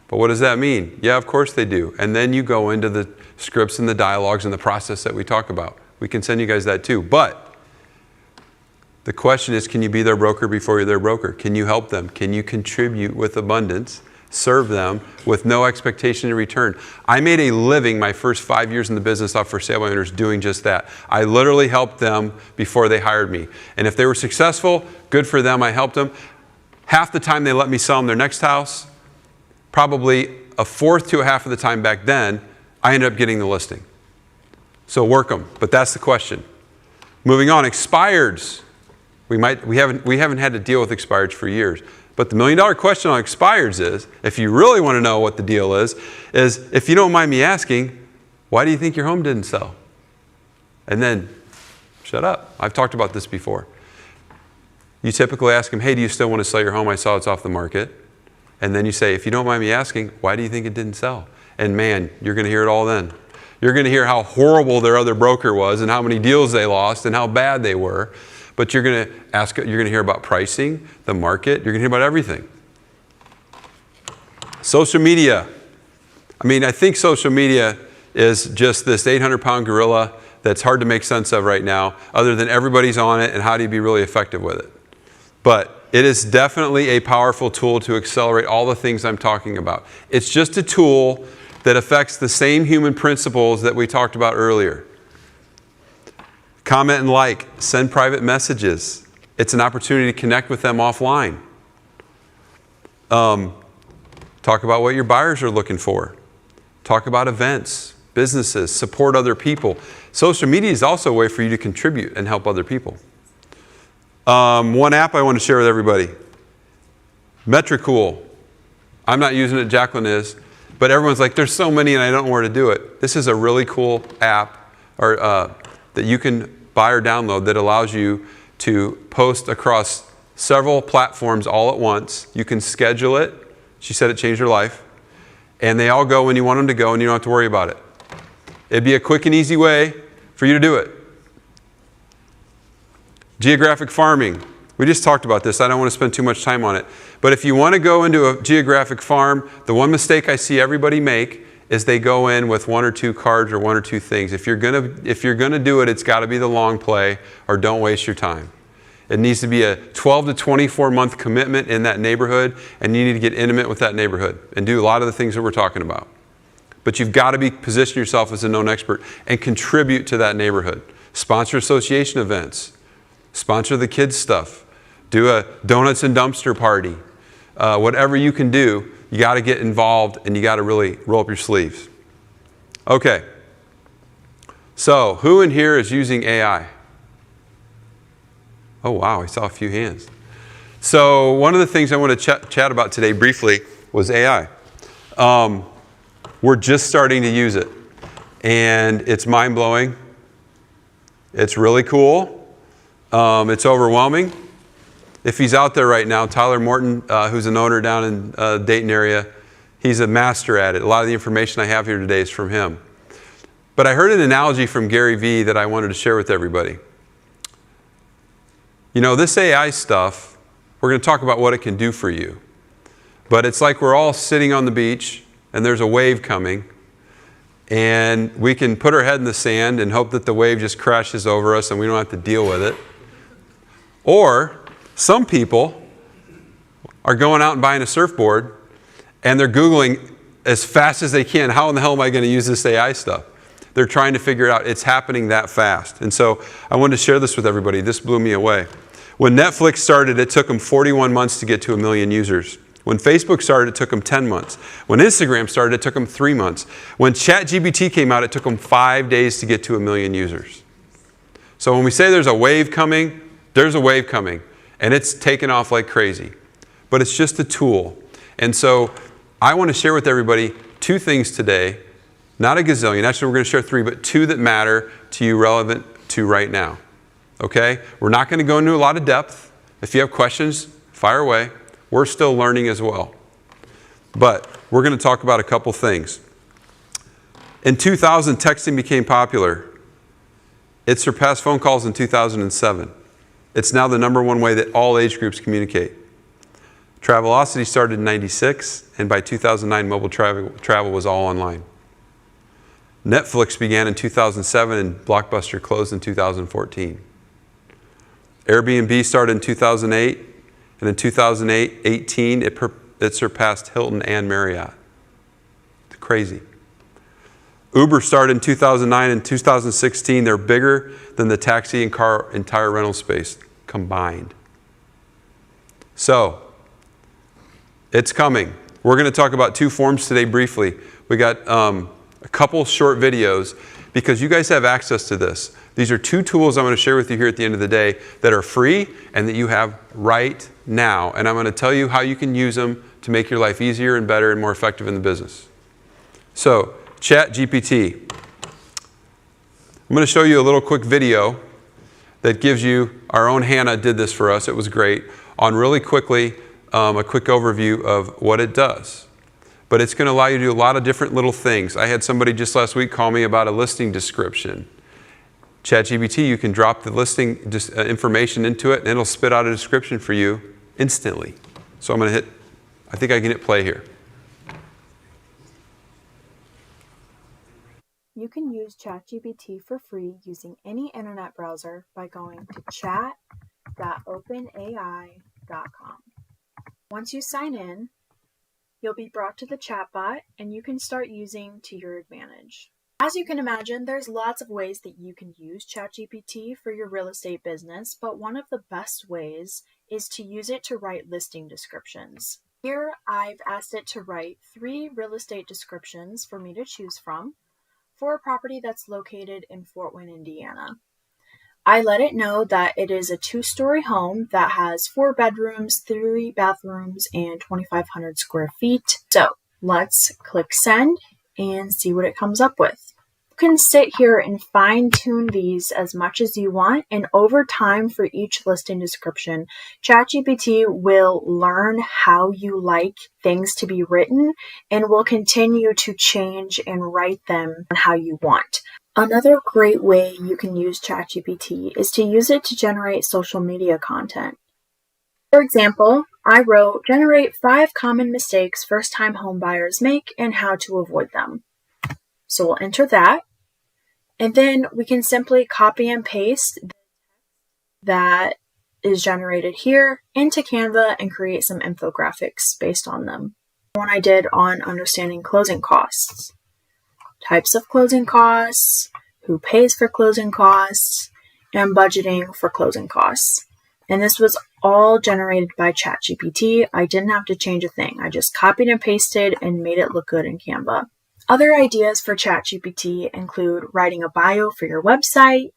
But what does that mean? Yeah, of course they do. And then you go into the scripts and the dialogues and the process that we talk about. We can send you guys that too. But the question is, can you be their broker before you're their broker? Can you help them? Can you contribute with abundance? Serve them with no expectation in return. I made a living my first 5 years in the business off for sale by owners doing just that. I literally helped them before they hired me. And if they were successful, good for them, I helped them. Half the time they let me sell them their next house, probably a fourth to a half of the time back then, I ended up getting the listing. So work them, but that's the question. Moving on, expireds. We haven't had to deal with expireds for years. But the $1 million question on expireds is, if you really want to know what the deal is if you don't mind me asking, why do you think your home didn't sell? And then, shut up. I've talked about this before. You typically ask them, hey, do you still want to sell your home? I saw it's off the market. And then you say, if you don't mind me asking, why do you think it didn't sell? And man, you're going to hear it all then. You're going to hear how horrible their other broker was and how many deals they lost and how bad they were. But you're going to hear about pricing, the market, you're going to hear about everything. Social media. I mean, I think social media is just this 800-pound gorilla that's hard to make sense of right now, other than everybody's on it and how do you be really effective with it. But it is definitely a powerful tool to accelerate all the things I'm talking about. It's just a tool that affects the same human principles that we talked about earlier. Comment and like, send private messages. It's an opportunity to connect with them offline. Talk about what your buyers are looking for. Talk about events, businesses, support other people. Social media is also a way for you to contribute and help other people. One app I want to share with everybody. Metricool. I'm not using it, Jacqueline is, but everyone's like, there's so many and I don't know where to do it. This is a really cool app that you can buy or download that allows you to post across several platforms all at once. You can schedule it. She said it changed her life. And they all go when you want them to go and you don't have to worry about it. It'd be a quick and easy way for you to do it. Geographic farming. We just talked about this. I don't want to spend too much time on it. But if you want to go into a geographic farm, the one mistake I see everybody make is they go in with one or two cards or one or two things. If you're gonna do it, it's got to be the long play, or don't waste your time. It needs to be a 12 to 24 month commitment in that neighborhood, and you need to get intimate with that neighborhood and do a lot of the things that we're talking about. But you've got to position yourself as a known expert and contribute to that neighborhood. Sponsor association events. Sponsor the kids' stuff. Do a donuts and dumpster party. Whatever you can do, you got to get involved and you got to really roll up your sleeves. Okay. So, who in here is using AI? Oh, wow, I saw a few hands. So, one of the things I want to chat about today briefly was AI. We're just starting to use it, and it's mind-blowing. It's really cool. It's overwhelming. If he's out there right now, Tyler Morton, who's an owner down in Dayton area, he's a master at it. A lot of the information I have here today is from him. But I heard an analogy from Gary Vee that I wanted to share with everybody. You know, this AI stuff, we're going to talk about what it can do for you. But it's like we're all sitting on the beach, and there's a wave coming, and we can put our head in the sand and hope that the wave just crashes over us and we don't have to deal with it. Or some people are going out and buying a surfboard, and they're Googling as fast as they can, how in the hell am I going to use this AI stuff? They're trying to figure it out. It's happening that fast. And so I wanted to share this with everybody. This blew me away. When Netflix started, it took them 41 months to get to 1 million users. When Facebook started, it took them 10 months. When Instagram started, it took them 3 months. When ChatGPT came out, it took them 5 days to get to 1 million users. So when we say there's a wave coming, there's a wave coming. And it's taken off like crazy. But it's just a tool. And so I want to share with everybody 2 things today. Not a gazillion. Actually, we're going to share 3, but 2 that matter to you, relevant to right now. Okay? We're not going to go into a lot of depth. If you have questions, fire away. We're still learning as well. But we're going to talk about a couple things. In 2000, texting became popular. It surpassed phone calls in 2007. It's now the #1 way that all age groups communicate. Travelocity started in 96, and by 2009, mobile travel was all online. Netflix began in 2007, and Blockbuster closed in 2014. Airbnb started in 2008. And in 2018, it surpassed Hilton and Marriott. It's crazy. Uber started in 2009 and 2016. They're bigger than the taxi and car entire rental space combined. So, it's coming. We're going to talk about 2 forms today briefly. We got a couple short videos because you guys have access to this. These are 2 tools I'm going to share with you here at the end of the day that are free and that you have right now. And I'm going to tell you how you can use them to make your life easier and better and more effective in the business. So, ChatGPT. I'm going to show you a little quick video that gives you, our own Hannah did this for us, it was great, on really quickly a quick overview of what it does. But it's going to allow you to do a lot of different little things. I had somebody just last week call me about a listing description. ChatGPT, you can drop the listing information into it, and it'll spit out a description for you instantly. So I'm going to I think I can hit play here. You can use ChatGPT for free using any internet browser by going to chat.openai.com. Once you sign in, you'll be brought to the chatbot, and you can start using to your advantage. As you can imagine, there's lots of ways that you can use ChatGPT for your real estate business, but one of the best ways is to use it to write listing descriptions. Here, I've asked it to write 3 real estate descriptions for me to choose from for a property that's located in Fort Wayne, Indiana. I let it know that it is a 2-story home that has 4 bedrooms, 3 bathrooms, and 2,500 square feet. So let's click send and see what it comes up with. You can sit here and fine-tune these as much as you want, and over time for each listing description, ChatGPT will learn how you like things to be written and will continue to change and write them how you want. Another great way you can use ChatGPT is to use it to generate social media content. For example, I wrote, generate 5 common mistakes first-time homebuyers make and how to avoid them. So we'll enter that, and then we can simply copy and paste that is generated here into Canva and create some infographics based on them. One I did on understanding closing costs, types of closing costs, who pays for closing costs, and budgeting for closing costs. And this was all generated by ChatGPT. I didn't have to change a thing. I just copied and pasted and made it look good in Canva. Other ideas for ChatGPT include writing a bio for your website,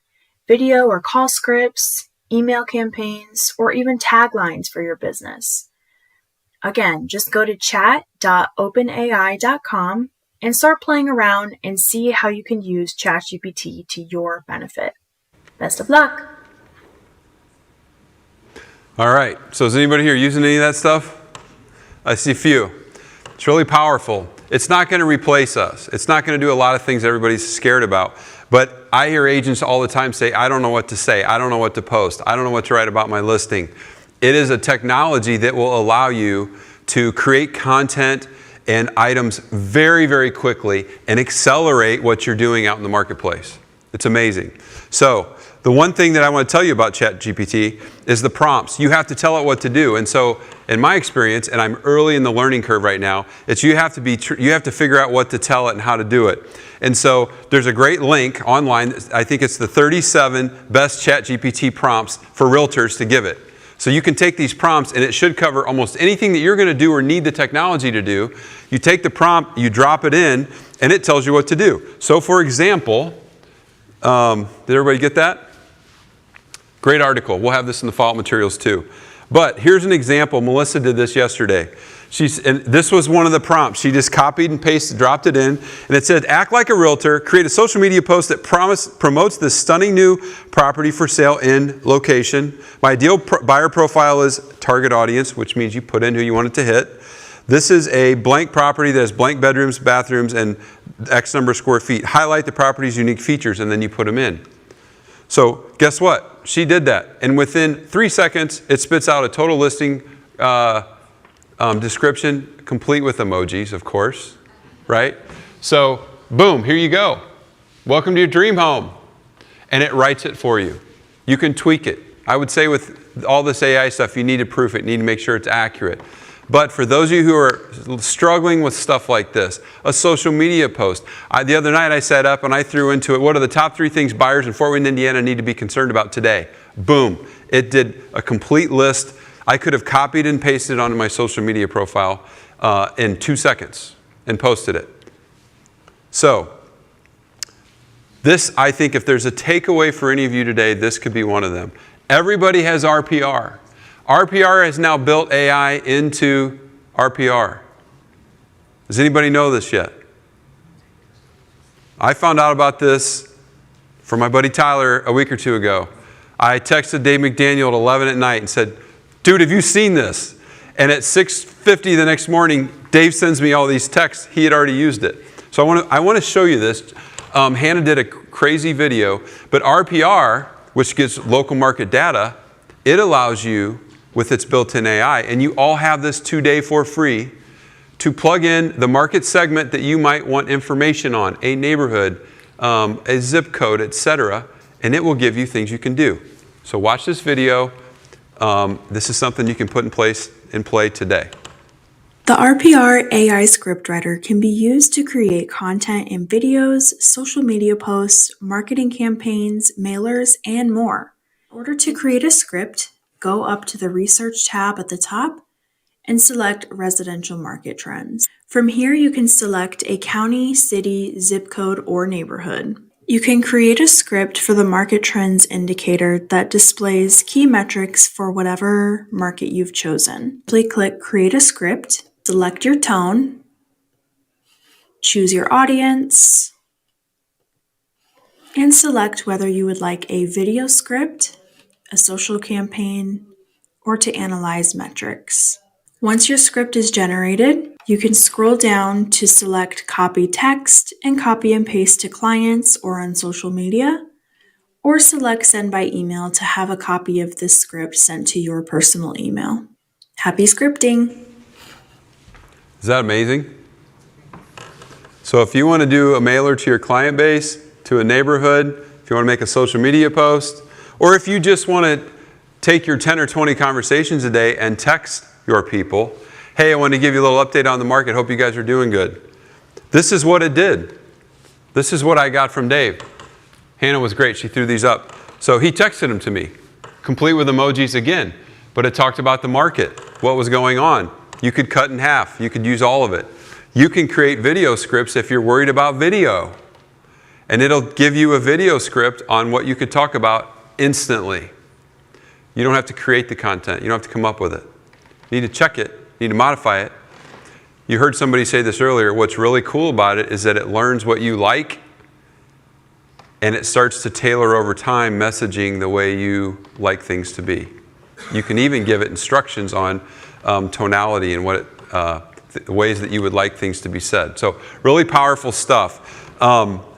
video or call scripts, email campaigns, or even taglines for your business. Again, just go to chat.openai.com and start playing around and see how you can use ChatGPT to your benefit. Best of luck! All right, so is anybody here using any of that stuff? I see a few. It's really powerful. It's not going to replace us. It's not going to do a lot of things everybody's scared about. But I hear agents all the time say, I don't know what to say. I don't know what to post. I don't know what to write about my listing. It is a technology that will allow you to create content and items very, very quickly and accelerate what you're doing out in the marketplace. It's amazing. So the one thing that I want to tell you about ChatGPT is the prompts. You have to tell it what to do. And so in my experience, and I'm early in the learning curve right now, it's you have to figure out what to tell it and how to do it. And so there's a great link online. I think it's the 37 best ChatGPT prompts for realtors to give it. So you can take these prompts and it should cover almost anything that you're going to do or need the technology to do. You take the prompt, you drop it in, and it tells you what to do. So for example, did everybody get that? Great article. We'll have this in the follow-up materials too. But here's an example. Melissa did this yesterday. And this was one of the prompts. She just copied and pasted, dropped it in, and it said, act like a realtor, create a social media post that promotes this stunning new property for sale in location. My ideal buyer profile is target audience, which means you put in who you want it to hit. This is a blank property that has blank bedrooms, bathrooms, and X number of square feet. Highlight the property's unique features, and then you put them in. So guess what? She did that. And within 3 seconds, it spits out a total listing description, complete with emojis, of course, right? So boom, here you go. Welcome to your dream home. And it writes it for you. You can tweak it. I would say with all this AI stuff, you need to proof it. You need to make sure it's accurate. But for those of you who are struggling with stuff like this, a social media post. The other night I sat up and I threw into it, what are the top 3 things buyers in Fort Wayne, Indiana need to be concerned about today? Boom. It did a complete list. I could have copied and pasted it onto my social media profile in 2 seconds and posted it. So this, I think if there's a takeaway for any of you today, this could be one of them. Everybody has RPR. RPR has now built AI into RPR. Does anybody know this yet? I found out about this from my buddy Tyler a week or 2 ago. I texted Dave McDaniel at 11 at night and said, dude, have you seen this? And at 6:50 the next morning, Dave sends me all these texts. He had already used it. So I want to show you this. Hannah did a crazy video, but RPR, which gives local market data, it allows you, with its built-in AI, and you all have this today for free, to plug in the market segment that you might want information on, a neighborhood, a zip code, etc., and it will give you things you can do. So watch this video. This is something you can put in play today. The RPR AI scriptwriter can be used to create content in videos, social media posts, marketing campaigns, mailers, and more. In order to create a script, go up to the Research tab at the top and select Residential Market Trends. From here, you can select a county, city, zip code, or neighborhood. You can create a script for the Market Trends indicator that displays key metrics for whatever market you've chosen. Simply click Create a Script, select your tone, choose your audience, and select whether you would like a video script, a social campaign, or to analyze metrics. Once your script is generated, you can scroll down to select Copy Text and copy and paste to clients or on social media, or select Send by email to have a copy of this script sent to your personal email. Happy scripting! Is that amazing? So if you want to do a mailer to your client base, to a neighborhood, if you want to make a social media post, or if you just want to take your 10 or 20 conversations a day and text your people, hey, I want to give you a little update on the market. Hope you guys are doing good. This is what it did. This is what I got from Dave. Hannah was great. She threw these up. So he texted them to me, complete with emojis again. But it talked about the market, what was going on. You could cut in half. You could use all of it. You can create video scripts if you're worried about video. And it'll give you a video script on what you could talk about instantly. You don't have to create the content. You don't have to come up with it. You need to check it. You need to modify it. You heard somebody say this earlier. What's really cool about it is that it learns what you like, and it starts to tailor over time messaging the way you like things to be. You can even give it instructions on tonality and what the ways that you would like things to be said. So really powerful stuff.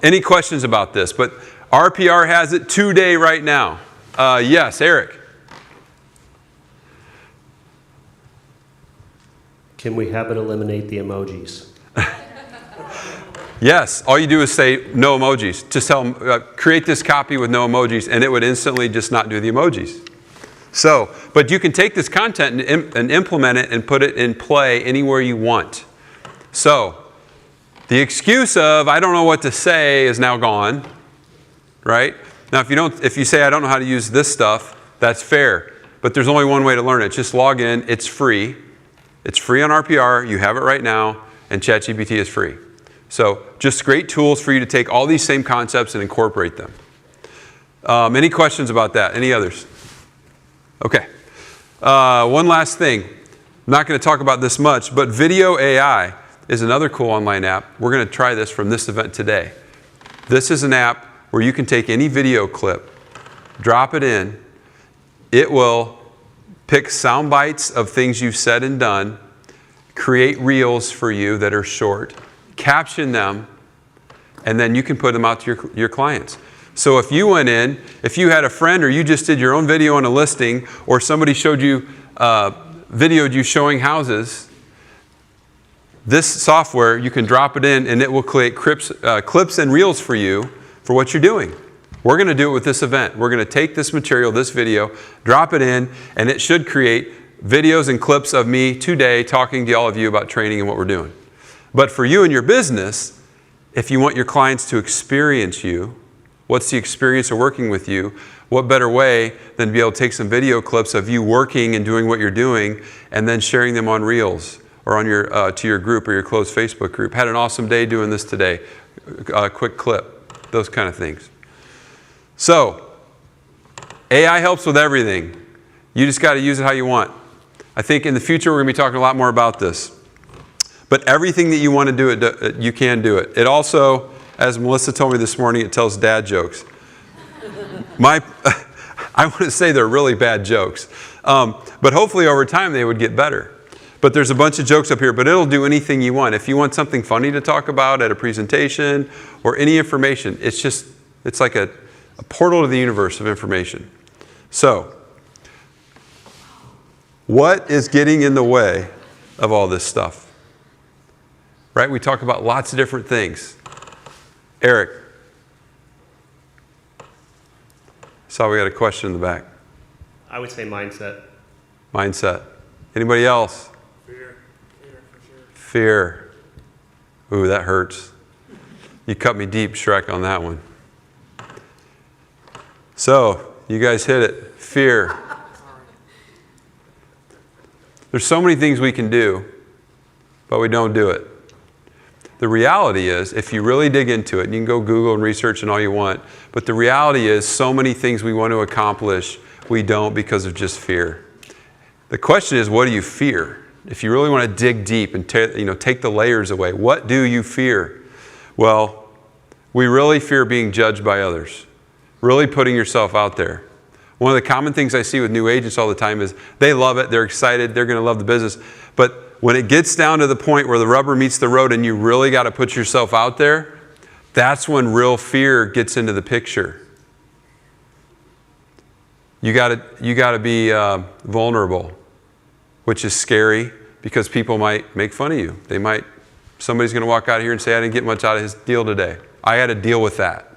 Any questions about this? But RPR has it today right now. Yes, Eric. Can we have it eliminate the emojis? Yes, all you do is say no emojis. Just tell them, create this copy with no emojis, and it would instantly just not do the emojis. So, but you can take this content and implement it and put it in play anywhere you want. So, the excuse of I don't know what to say is now gone, right? Now, if you say I don't know how to use this stuff, that's fair. But there's only one way to learn it. Just log in. It's free. It's free on RPR. You have it right now, and ChatGPT is free. So, just great tools for you to take all these same concepts and incorporate them. Any questions about that? Any others? Okay. One last thing. I'm not going to talk about this much, but Video AI is another cool online app. We're going to try this from this event today. This is an app where you can take any video clip, drop it in. It will pick sound bites of things you've said and done, create reels for you that are short, caption them, and then you can put them out to your clients. So if you went in, if you had a friend or you just did your own video on a listing, or somebody showed you, videoed you showing houses, this software, you can drop it in and it will create clips and reels for you for what you're doing. We're going to do it with this event. We're going to take this material, this video, drop it in, and it should create videos and clips of me today talking to all of you about training and what we're doing. But for you and your business, if you want your clients to experience you, what's the experience of working with you? What better way than to be able to take some video clips of you working and doing what you're doing and then sharing them on Reels or on your to your group or your closed Facebook group. Had an awesome day doing this today. Quick clip. Those kind of things. So, AI helps with everything. You just got to use it how you want. I think in the future we're going to be talking a lot more about this. But everything that you want to do, you can do it. It also, as Melissa told me this morning, it tells dad jokes. I want to say they're really bad jokes. But hopefully over time they would get better. But there's a bunch of jokes up here, but it'll do anything you want. If you want something funny to talk about at a presentation or any information, it's like a portal to the universe of information. So, what is getting in the way of all this stuff? Right? We talk about lots of different things. Eric. Saw we got a question in the back. I would say mindset. Mindset. Anybody else? Fear. Fear, for sure. Fear. Ooh, that hurts. You cut me deep, Shrek, on that one. So, you guys hit it. Fear. There's so many things we can do, but we don't do it. The reality is, if you really dig into it, and you can go Google and research and all you want, but the reality is so many things we want to accomplish, we don't because of just fear. The question is, what do you fear? If you really want to dig deep and take the layers away, what do you fear? Well, we really fear being judged by others. Really putting yourself out there. One of the common things I see with new agents all the time is they love it, they're excited, they're going to love the business. But when it gets down to the point where the rubber meets the road and you really got to put yourself out there, that's when real fear gets into the picture. You got to be vulnerable, which is scary because people might make fun of you. Somebody's going to walk out of here and say, I didn't get much out of his deal today. I had to deal with that.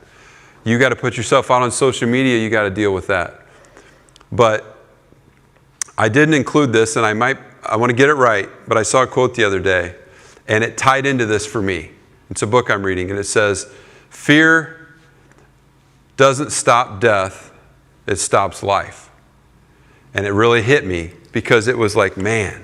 You got to put yourself out on social media, you got to deal with that. But I didn't include this, and I want to get it right, but I saw a quote the other day, and it tied into this for me. It's a book I'm reading, and it says, fear doesn't stop death, it stops life. And it really hit me because it was like, man,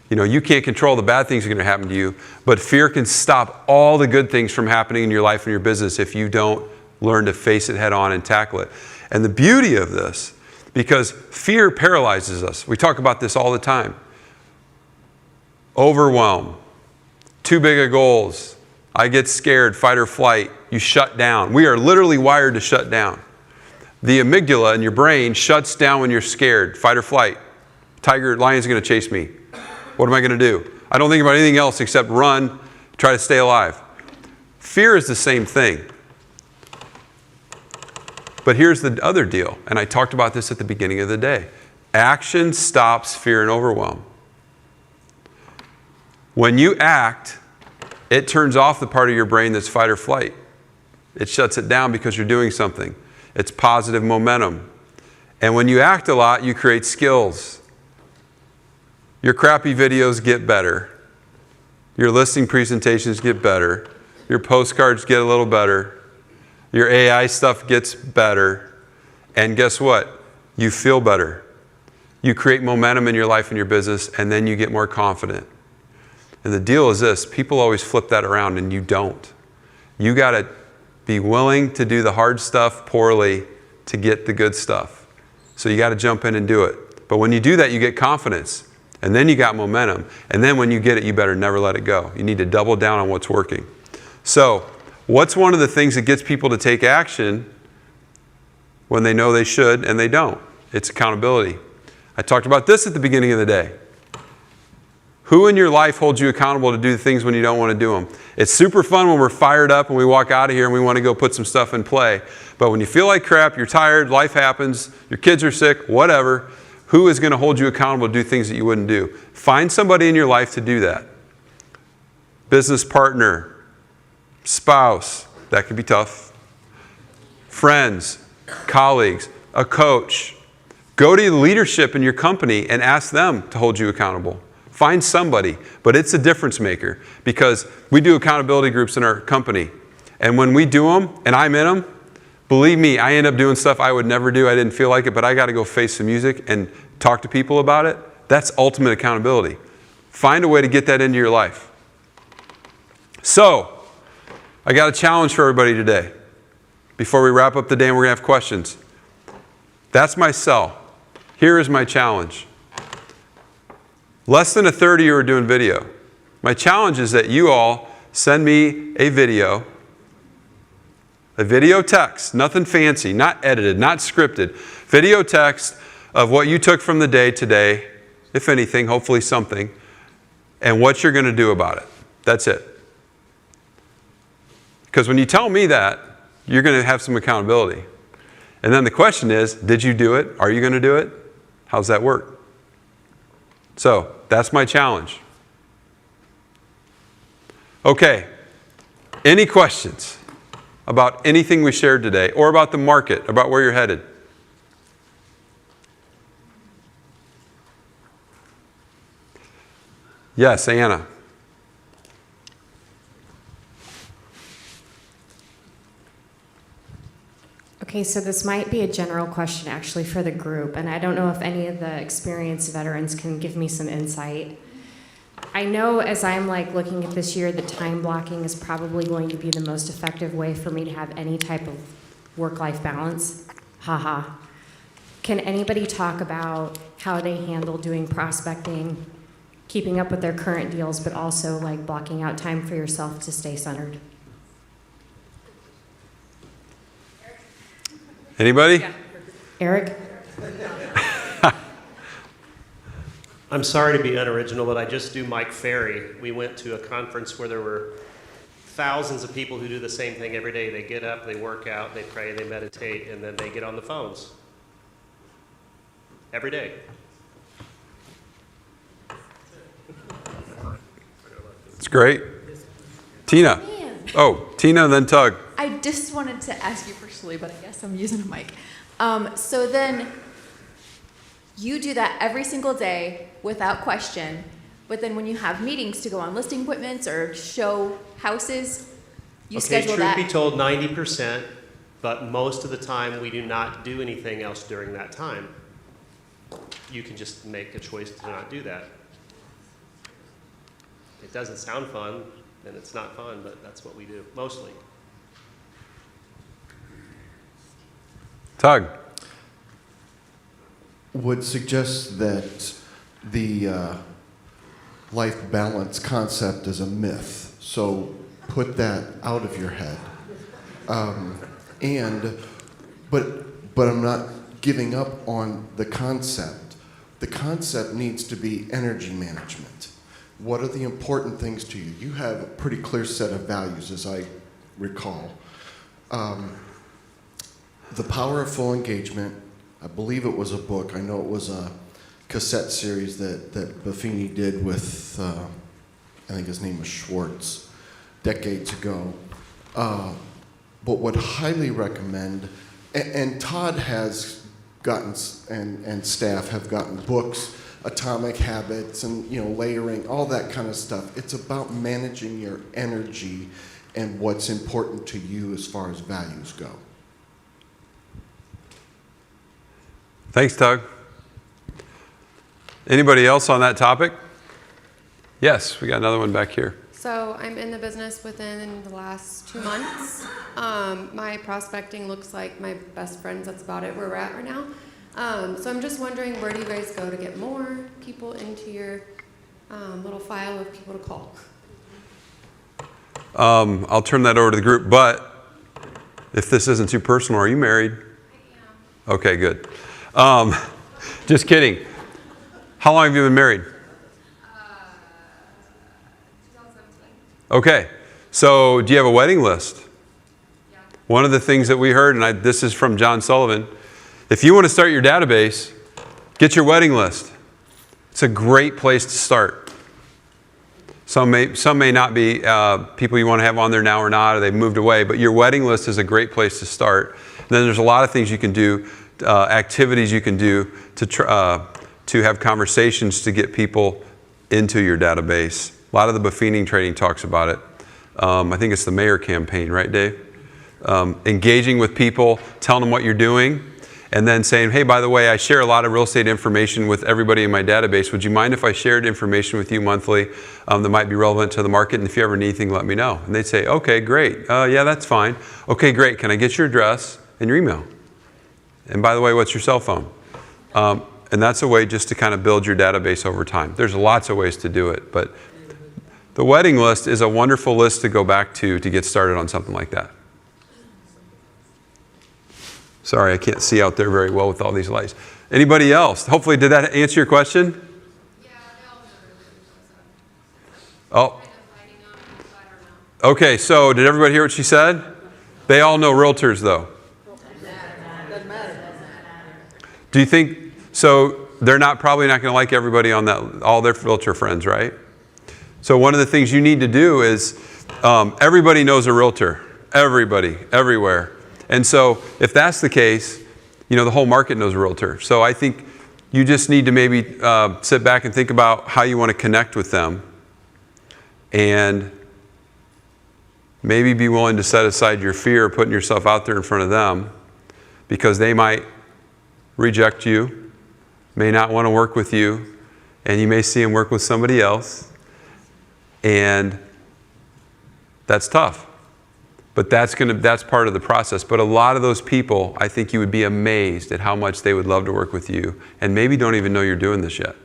you can't control the bad things that are going to happen to you, but fear can stop all the good things from happening in your life and your business if you don't learn to face it head on and tackle it. And the beauty of this, because fear paralyzes us. We talk about this all the time. Overwhelm, too big of goals. I get scared, fight or flight. You shut down. We are literally wired to shut down. The amygdala in your brain shuts down when you're scared, fight or flight. Lion's going to chase me. What am I going to do? I don't think about anything else except run, try to stay alive. Fear is the same thing. But here's the other deal, and I talked about this at the beginning of the day. Action stops fear and overwhelm. When you act, it turns off the part of your brain that's fight or flight. It shuts it down because you're doing something. It's positive momentum. And when you act a lot, you create skills. Your crappy videos get better. Your listing presentations get better. Your postcards get a little better. Your AI stuff gets better. And guess what? You feel better. You create momentum in your life and your business, and then you get more confident. And the deal is this, people always flip that around and you don't. You got to be willing to do the hard stuff poorly to get the good stuff. So you got to jump in and do it. But when you do that, you get confidence. And then you got momentum. And then when you get it, you better never let it go. You need to double down on what's working. So what's one of the things that gets people to take action when they know they should and they don't? It's accountability. I talked about this at the beginning of the day. Who in your life holds you accountable to do things when you don't want to do them? It's super fun when we're fired up and we walk out of here and we want to go put some stuff in play. But when you feel like crap, you're tired, life happens, your kids are sick, whatever, who is going to hold you accountable to do things that you wouldn't do? Find somebody in your life to do that. Business partner, spouse, that could be tough. Friends, colleagues, a coach. Go to the leadership in your company and ask them to hold you accountable. Find somebody, but it's a difference maker because we do accountability groups in our company. And when we do them and I'm in them, believe me, I end up doing stuff I would never do. I didn't feel like it, but I got to go face some music and talk to people about it. That's ultimate accountability. Find a way to get that into your life. So, I got a challenge for everybody today. Before we wrap up the day and we're going to have questions. That's my cell. Here is my challenge. Less than a third of you are doing video. My challenge is that you all send me a video text, nothing fancy, not edited, not scripted, video text of what you took from the day today, if anything, hopefully something, and what you're going to do about it. That's it. Because when you tell me that, you're going to have some accountability. And then the question is, did you do it? Are you going to do it? How's that work? So, that's my challenge. Okay, any questions about anything we shared today or about the market, about where you're headed? Yes, Anna. Okay, so this might be a general question actually for the group, and I don't know if any of the experienced veterans can give me some insight. I know as I'm looking at this year, the time blocking is probably going to be the most effective way for me to have any type of work-life balance. Haha. Can anybody talk about how they handle doing prospecting, keeping up with their current deals, but also blocking out time for yourself to stay centered? Anybody? Yeah. Eric? I'm sorry to be unoriginal, but I just do Mike Ferry. We went to a conference where there were thousands of people who do the same thing every day. They get up, they work out, they pray, they meditate, and then they get on the phones. Every day. It's great. Tina. Man. Oh, Tina, then Tug. I just wanted to ask you personally, but I guess I'm using a mic. So then, You do that every single day without question, but then when you have meetings to go on listing appointments or show houses, you schedule that. Truth be told, 90%, but most of the time we do not do anything else during that time. You can just make a choice to not do that. It doesn't sound fun, and it's not fun, but that's what we do, mostly. Tug. Would suggest that the life balance concept is a myth. So put that out of your head. But I'm not giving up on the concept. The concept needs to be energy management. What are the important things to you? You have a pretty clear set of values, as I recall. The Power of Full Engagement, I believe it was a book. I know it was a cassette series that Buffini did with, I think his name was Schwartz, decades ago. But would highly recommend, and Todd has gotten, and staff have gotten books, Atomic Habits, and layering, all that kind of stuff. It's about managing your energy and what's important to you as far as values go. Thanks, Tug. Anybody else on that topic? Yes, we got another one back here. So I'm in the business within the last 2 months. My prospecting looks like my best friends. That's about it where we're at right now. So I'm just wondering, where do you guys go to get more people into your little file of people to call? I'll turn that over to the group, but if this isn't too personal, are you married? I am. Okay, good. Just kidding. How long have you been married? 2017. Okay, so do you have a wedding list? Yeah. One of the things that we heard, and this is from John Sullivan, if you want to start your database, get your wedding list. It's a great place to start. Some may not be people you want to have on there now or not, or they've moved away, but your wedding list is a great place to start. And then there's a lot of things you can do, activities you can do to have conversations to get people into your database. A lot of the Buffini training talks about it. I think it's the mayor campaign, right, Dave? Engaging with people, telling them what you're doing, and then saying, hey, by the way, I share a lot of real estate information with everybody in my database. Would you mind if I shared information with you monthly that might be relevant to the market? And if you ever need anything, let me know. And they'd say, okay, great. Yeah, that's fine. Okay, great. Can I get your address and your email? And by the way, what's your cell phone? And that's a way just to kind of build your database over time. There's lots of ways to do it, but the wedding list is a wonderful list to go back to get started on something like that. Sorry, I can't see out there very well with all these lights. Anybody else? Hopefully, did that answer your question? Yeah, they all know. Oh. Okay, so did everybody hear what she said? They all know realtors, though. Doesn't matter. Do you think, so they're probably not going to like everybody on that, all their realtor friends, right? So one of the things you need to do is, everybody knows a realtor. Everybody, everywhere. And so if that's the case, the whole market knows a realtor. So I think you just need to maybe sit back and think about how you want to connect with them. And maybe be willing to set aside your fear of putting yourself out there in front of them, because they might reject you, may not want to work with you, and you may see them work with somebody else. And that's tough. But that's part of the process. But a lot of those people, I think you would be amazed at how much they would love to work with you, and maybe don't even know you're doing this yet.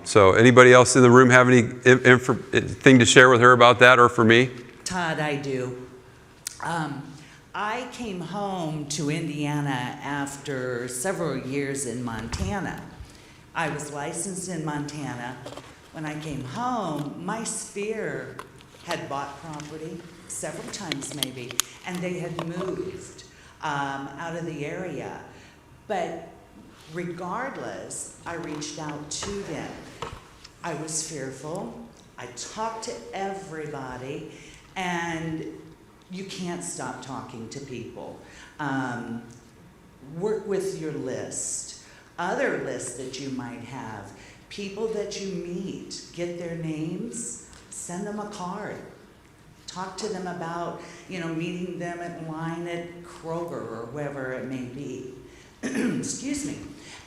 So anybody else in the room have anything to share with her about that, or for me? Todd, I do. I came home to Indiana after several years in Montana. I was licensed in Montana. When I came home, my sphere had bought property several times maybe, and they had moved out of the area. But regardless, I reached out to them. I was fearful. I talked to everybody, and you can't stop talking to people. Work with your list. Other lists that you might have, people that you meet, get their names, send them a card. Talk to them about, meeting them in line at Kroger or wherever it may be. Excuse me.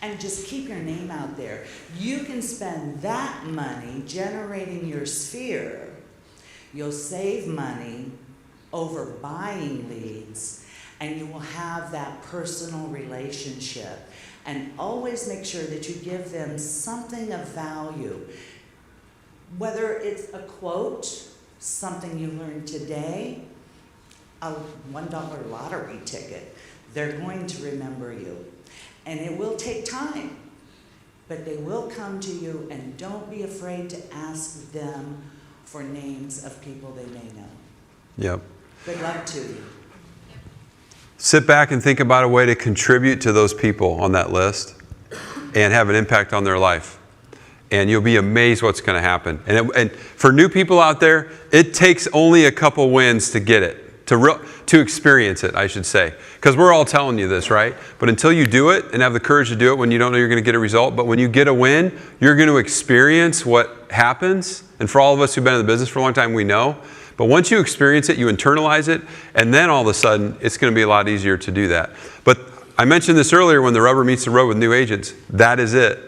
And just keep your name out there. You can spend that money generating your sphere. You'll save money over buying leads, and you will have that personal relationship. And always make sure that you give them something of value. Whether it's a quote, something you learned today, a $1 lottery ticket, they're going to remember you. And it will take time, but they will come to you, and don't be afraid to ask them for names of people they may know. Yep. Good luck to you. Sit back and think about a way to contribute to those people on that list and have an impact on their life. And you'll be amazed what's going to happen. And for new people out there, it takes only a couple wins to get it, to experience it, I should say. Because we're all telling you this, right? But until you do it and have the courage to do it when you don't know you're going to get a result, but when you get a win, you're going to experience what happens. And for all of us who've been in the business for a long time, we know. But once you experience it, you internalize it, and then all of a sudden, it's going to be a lot easier to do that. But I mentioned this earlier, when the rubber meets the road with new agents, that is it.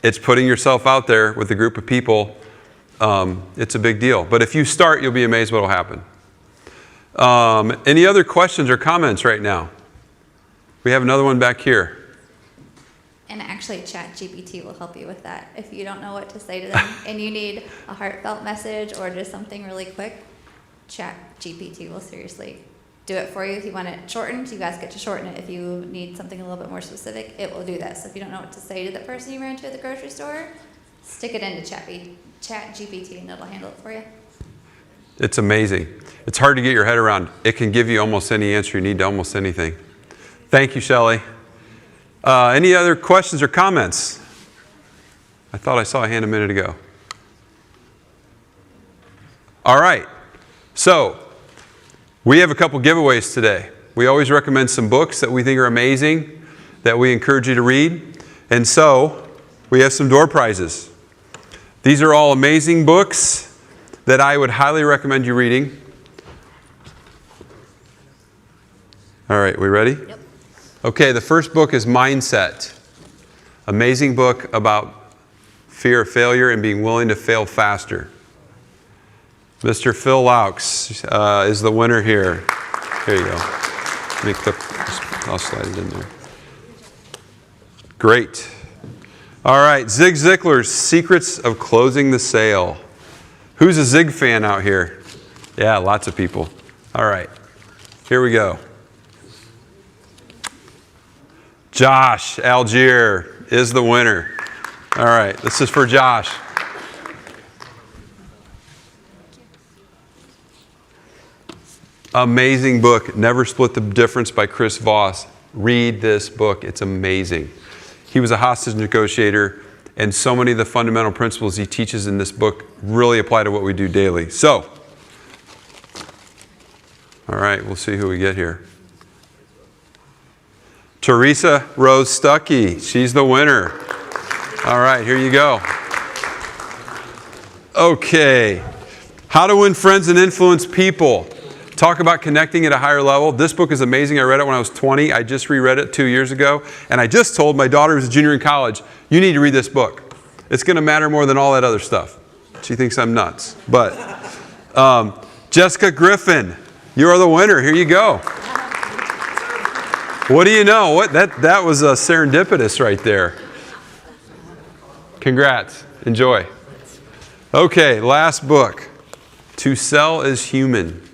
It's putting yourself out there with a group of people. It's a big deal. But if you start, you'll be amazed what will happen. Any other questions or comments right now? We have another one back here. And actually, ChatGPT will help you with that. If you don't know what to say to them and you need a heartfelt message or just something really quick, ChatGPT will seriously do it for you. If you want it shortened, you guys get to shorten it. If you need something a little bit more specific, it will do that. So if you don't know what to say to the person you ran into at the grocery store, stick it into ChatGPT and it'll handle it for you. It's amazing. It's hard to get your head around. It can give you almost any answer you need to almost anything. Thank you, Shelley. Any other questions or comments? I thought I saw a hand a minute ago. All right. So, we have a couple giveaways today. We always recommend some books that we think are amazing, that we encourage you to read. And so, we have some door prizes. These are all amazing books that I would highly recommend you reading. All right, we ready? Yep. Okay, the first book is Mindset. Amazing book about fear of failure and being willing to fail faster. Mr. Phil Laux is the winner here. Here you go. I'll slide it in there. Great. All right, Zig Ziglar's Secrets of Closing the Sale. Who's a Zig fan out here? Yeah, lots of people. All right, here we go. Josh Algier is the winner. All right, this is for Josh. Amazing book, Never Split the Difference by Chris Voss. Read this book, it's amazing. He was a hostage negotiator, and so many of the fundamental principles he teaches in this book really apply to what we do daily. So, all right, we'll see who we get here. Teresa Rose Stuckey, she's the winner. All right, here you go. Okay, How to Win Friends and Influence People. Talk about connecting at a higher level. This book is amazing. I read it when I was 20. I just reread it 2 years ago. And I just told my daughter, who's a junior in college, you need to read this book. It's going to matter more than all that other stuff. She thinks I'm nuts. But Jessica Griffin, you are the winner. Here you go. What do you know? That was serendipitous right there. Congrats. Enjoy. Okay, last book. To Sell is Human.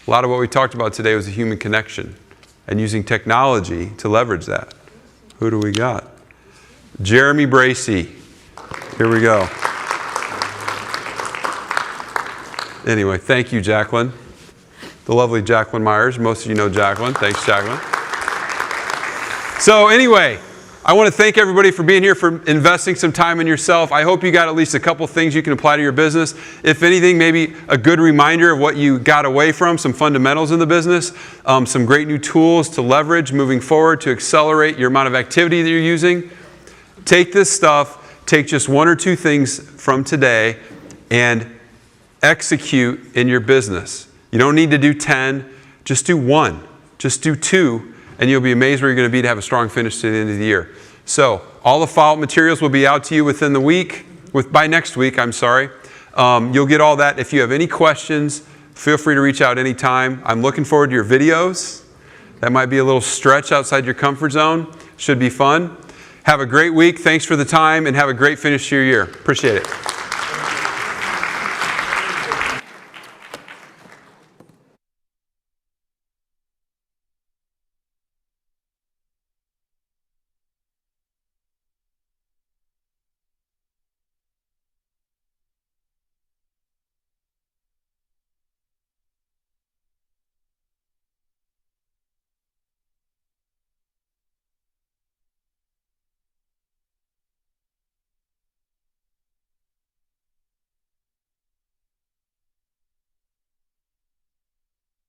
A lot of what we talked about today was a human connection and using technology to leverage that. Who do we got? Jeremy Bracey. Here we go. Anyway, thank you, Jacqueline. The lovely Jacqueline Myers. Most of you know Jacqueline. Thanks, Jacqueline. So anyway, I want to thank everybody for being here, for investing some time in yourself. I hope you got at least a couple things you can apply to your business. If anything, maybe a good reminder of what you got away from, some fundamentals in the business, some great new tools to leverage moving forward to accelerate your amount of activity that you're using. Take this stuff, take just 1 or 2 things from today and execute in your business. You don't need to do 10, just do 1, just do 2, and you'll be amazed where you're going to be to have a strong finish to the end of the year. So all the follow-up materials will be out to you within the week, by next week, I'm sorry. You'll get all that. If you have any questions, feel free to reach out anytime. I'm looking forward to your videos. That might be a little stretch outside your comfort zone. Should be fun. Have a great week. Thanks for the time, and have a great finish to your year. Appreciate it.